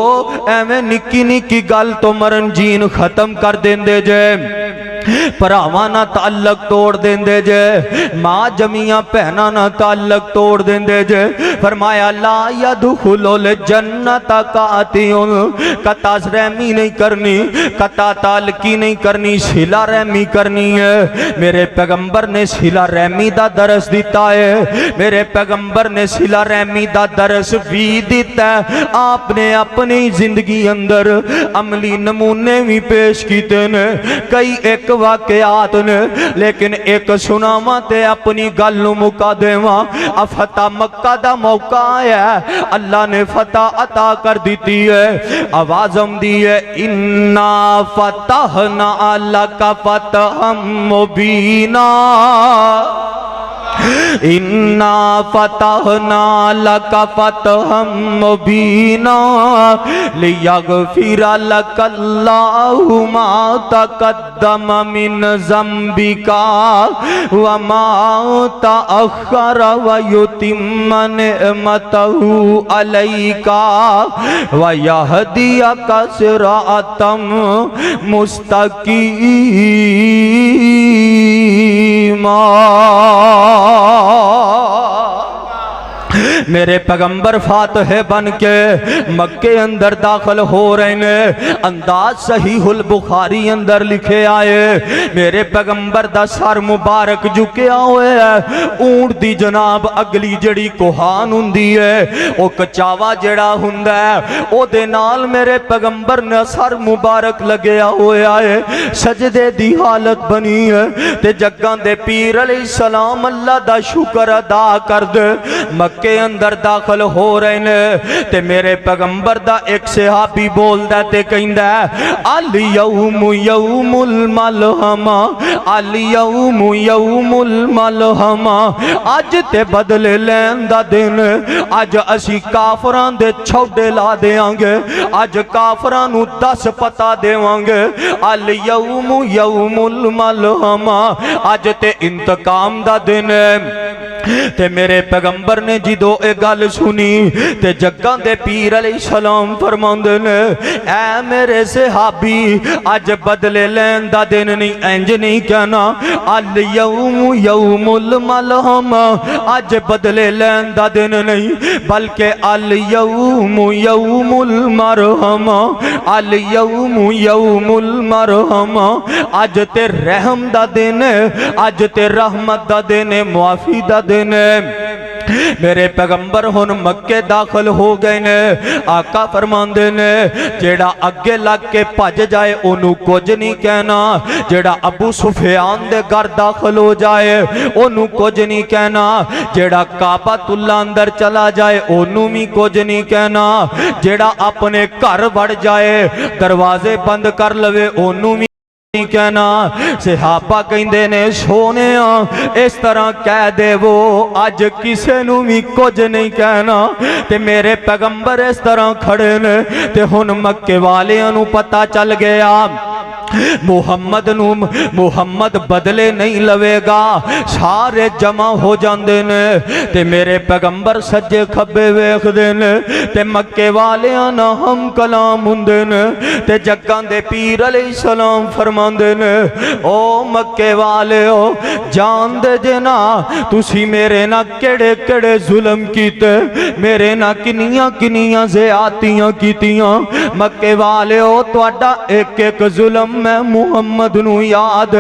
ایویں نکی نکی گل تو مرنجین ختم کر دیندے جے پراوانا تعلق توڑ دیندے جے ماں جمیاں پہنانا تعلق توڑ دیندے جے فرمایا لا یدخل الجنت قاطعون قطع رحمی نہیں کرنی قطع تعلقی نہیں کرنی صلہ رحمی کرنی ہے میرے پیغمبر نے صلہ رحمی دا درس دیتا ہے میرے پیغمبر نے صلہ رحمی دا درس بھی دیتا ہے آپ نے اپنی زندگی اندر عملی نمونے بھی پیش کیتے نے کئی ایک واقعات نے لیکن ایک سناواں تے اپنی گل نوں مکا دیواں فتح مکہ دا موقع آیا ہے اللہ نے فتح عطا کر دیتی ہے آواز آمدی ہے انا فتحنا لک فتحا مبینا انا فتحنا لک فتحا مبینا لیغفر لک اللہ ما تقدم من ذنبک وما تأخر ویتم نعمتہ علیک ویہدیک صراطا مستقیما میرے پیغمبر فاتح بن کے مکے اندر داخل ہو رہے ہیں انداز صحیح البخاری اندر لکھے آئے میرے پیغمبر دا سر مبارک جھکیا ہوئے ہے اونٹ دی جناب اگلی جڑی کوہان ہوندی ہے او کچاوا جڑا ہوندا ہے او دے نال میرے پیغمبر نے سر مبارک لگیا ہوئے آئے سجدے دی حالت بنی ہے تے جگاں دے پیر علیہ السلام اللہ دا شکر ادا کر دے مکے اندر داخل ہو رہے نے تے میرے پیغمبر دا ایک صحابی بول دا تے کہندا ہے الیوم یوم الملحمہ الیوم یوم الملحمہ اج تے بدلے لین دا دن اج اسی کافران دے چھوڑے لا دیاں گے اج کافران نو 10 پتا دیواں گے الیوم یوم الملحمہ اج تے انتقام دا دن تے میرے پیغمبر نے جدو اے گل سنی تے جگاں دے پیر علیہ السلام فرماندے نے اے میرے صحابی اج بدلے لین دا دن نہیں انج نہیں کہنا الیوم یوم الملحمہ اج بدلے لین دا دن نہیں بلکہ الیوم یوم المرحمہ الیوم یوم المرحمہ اج تے رحم دا دن اج تے رحمت دا دن معافی دا دن میرے پیغمبر ہن مکے داخل ہو گئے نے آقا فرماندے نے جیڑا اگے لگ کے بھج جائے اونوں کچھ نہیں کہنا جیڑا ابو سفیان دے گھر داخل ہو جائے اونوں کچھ نہیں کہنا جیڑا کعبۃ اللہ اندر چلا جائے اونوں بھی کچھ نہیں کہنا جیڑا اپنے گھر وڑ جائے دروازے بند کر لوے اونوں بھی نہیں کہنا صحابہ کہندے نے سونیا اس طرح کہہ دے وہ اج کسے نو بھی کچھ نہیں کہنا تے میرے پیغمبر اس طرح کھڑے نے تے ہن مکے والیاں نو پتہ چل گیا محمد بدلے نہیں لوے گا سارے جمع ہو جاندے نے تے میرے پیغمبر سجے کھبے ویکھ دے نے تے مکے والیاں نہ ہم کلام ہوندے نے تے جگاں دے پیر علیہ السلام فرماندے نے او مکے والیو جان دے جنا تسی میرے نہ کیڑے کیڑے ظلم کیتے میرے نہ کنیاں کنیاں زیادتیاں کیتیاں مکے والیو تواڈا ایک ایک ظلم میں محمد نو یاد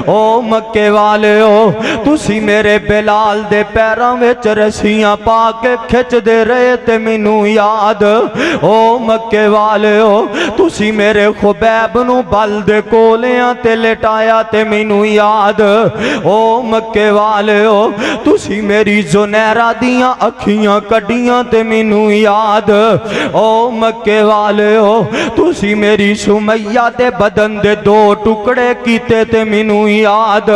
او مکے والے ہو تسی میرے بلال دے پیراں وچ رسیاں پا کے کھچ دے رہے تے مینوں یاد او مکے والے ہو تسی میرے خبیب نو بل دے کولیاں تے لٹایا تے مینوں یاد او مکے والے ہو تسی میری زنیرہ دیاں اکھیاں کڈیاں تے مینوں یاد او مکے والے ہو تسی میری سمیہ دے بدن دے دو ٹکڑے کیتے تے مینوں یاد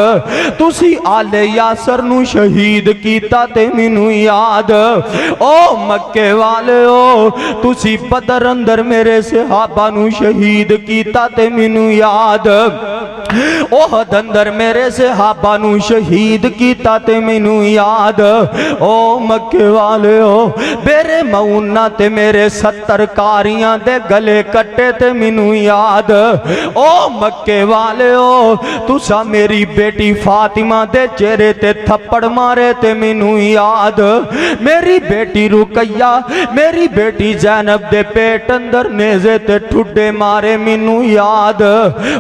تسی آل یاسر نو شہید کیتا تے مینوں یاد او مکے والے ہو تسی بدر اندر میرے صحابہ نو شہید کیتا تے مینوں یاد احد اندر میرے صحابہ نو شہید کیتا تے مینوں یاد او مکے والے ہو میرے مونہ تے میرے 70 کاریاں دے گلے کٹے تے مینوں یاد او مکے والے ہو تسا میری بیٹی فاطمہ دے چہرے تے تھپڑ مارے تے مینوں یاد میری بیٹی رقیہ میری بیٹی زینب دے پیٹ اندر نیزے تے ٹھڈے مارے مینوں یاد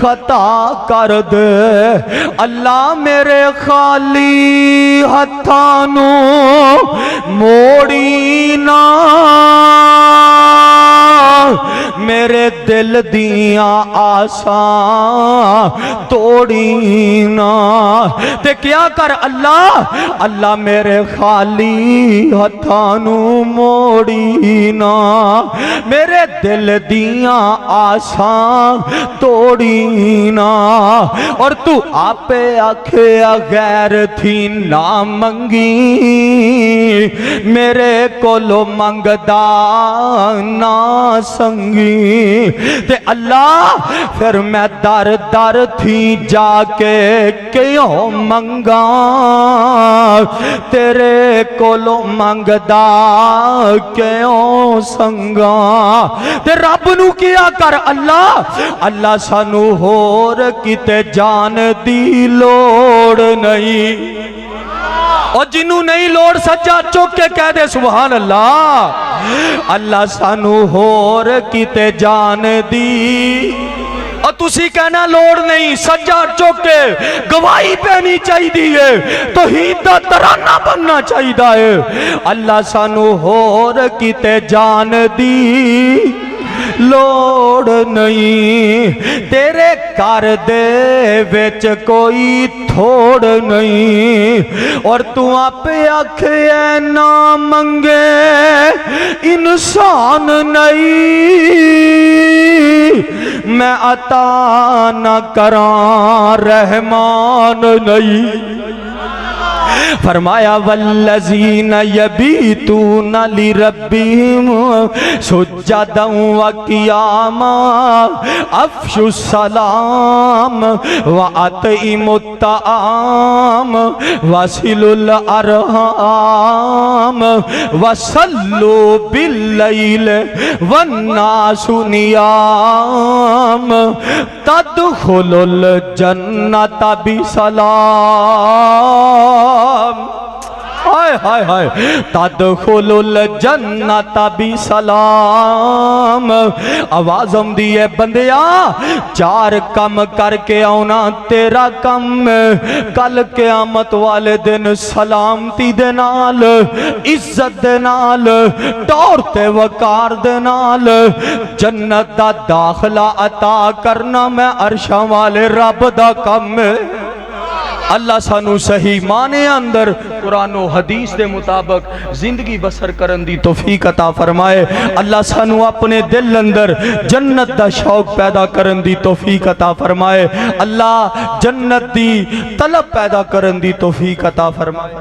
خطا کر دے اللہ میرے خالی ہتھاں نوں موڑی نہ میرے دل دیاں آساں توڑی نہ تے کیا کر اللہ اللہ میرے خالی ہتھاں نوں موڑی نہ میرے دل دیاں آساں توڑی نہ اور تو آپے آکھیا غیر تھی نہ منگی میرے کولو منگدا نہ سنگی تے اللہ پھر میں در در تھی جا کے کیوں منگا تیرے کولو منگدا کیوں سنگا تے رب نو کیا کر اللہ اللہ سانو ہور کتے جان دی لوڑ نہیں اور جنہوں نہیں لوڑ سجا چوک کے کہہ دے سبحان اللہ اللہ سانو ہور کیتے جان دی اور تسی کہنا لوڑ نہیں سجا چوک کے گواہی پہنی چاہی دیئے تو ہیدہ ترانہ بننا چاہی دائے اللہ سانو ہور کیتے جان دی لوڑ نہیں تیرے کر دے وچ کوئی تھوڑ نہیں اور تو آپ آکھے نہ منگے انسان نہیں میں عطا نہ کراں رحمان نہیں فرمایا والذین یبیتون لربہم سجدا وقیاما افشوا السلام واطعموا الطعام وصلوا الارحام وصلوا باللیل والناس نیام تدخلوا الجنت بسلام ہائے ہائے ہائے تدخل الجنت بسلام آواز ہم دیئے بندیا چار کم کر کے آنا تیرا کم کل قیامت والے دن سلامتی دے نال عزت دے نال ٹورتے وقار دے نال جنت دا داخلہ عطا کرنا میں عرشاں والے رب دا کم اللہ سانو صحیح معنی اندر قرآن و حدیث دے مطابق زندگی بسر کرن دی توفیق عطا فرمائے اللہ سانو اپنے دل اندر جنت دا شوق پیدا کرن دی توفیق عطا فرمائے اللہ جنت دی طلب پیدا کرن دی توفیق عطا فرمائے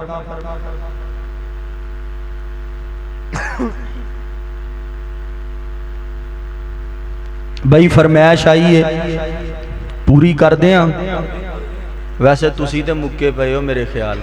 بھائی فرمائش آئی ہے پوری کر دیں ویسے تسی تے مکے پئے ہو میرے خیال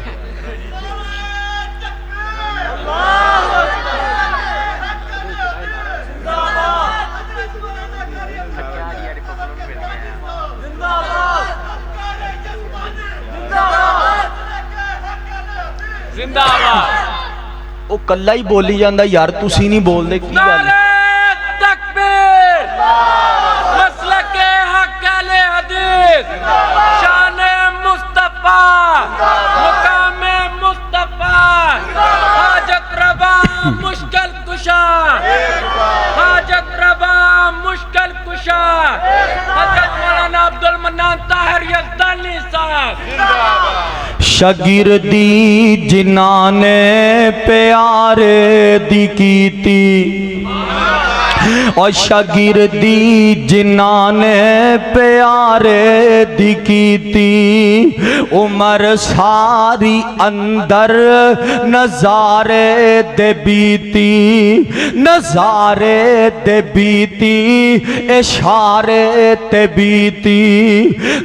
زندہ آباد او کلہ ہی بولی جاندہ یار تسی نہیں بول دے کی گل تکبیر مسلک حق اہل حدیث شان مصطفیٰ مقام مصطفیٰ حاجت روا مشکل کشا حاجت روا مشکل کشا حضرت مولانا عبدالمنان طاہر یزدانی صاحب شاگردی جنہاں نے پیارے دی کیتی اور شاگردی جنہاں نے پیارے دی کیتی عمر ساری اندر نظارے دے بیتی نظارے دے بیتی اشارے تے بیتی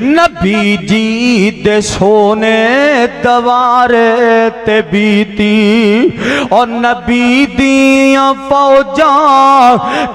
نبی جی دے سونے دوارے تے بیتی اور نبی دیاں فوجاں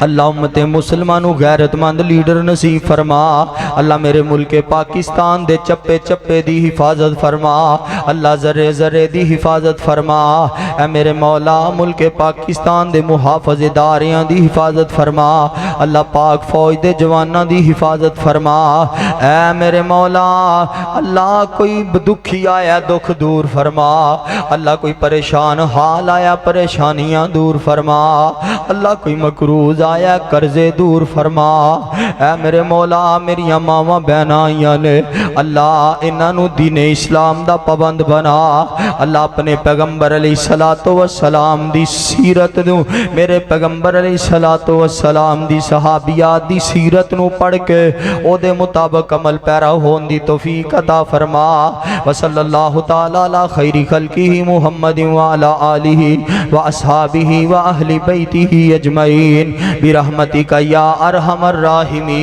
اللہ امت مسلمانوں غیرت مند لیڈر نصیب فرما اللہ میرے ملک پاکستان دے چپے چپے دی حفاظت فرما اللہ ذرے ذرے دی حفاظت فرما اے میرے مولا ملک پاکستان دے محافظ اداریاں دی حفاظت فرما اللہ پاک فوج دے جواناں دی حفاظت فرما اے میرے مولا اللہ کوئی دکھی آیا دکھ دور فرما اللہ کوئی پریشان حال آیا پریشانیاں دور فرما اللہ کوئی مقروض آیا قرضے دور فرما اے میرے مولا میریاں ماواں بہناں آئیاں نے اللہ انہاں نو دین اسلام دا پابند بنا اللہ اپنے پیغمبر علیہ السلام دی سیرت نو میرے پیغمبر علیہ السلام دی صحابیات دی سیرت نو پڑھ کے او دے مطابق عمل پیرا ہون دی توفیق عطا فرما وصلی اللہ تعالی علی خیر خلقہ محمد وعلی آلہ واصحابہ واہل بیتہ اجمعین برحمتک یا ارحم الراحمین.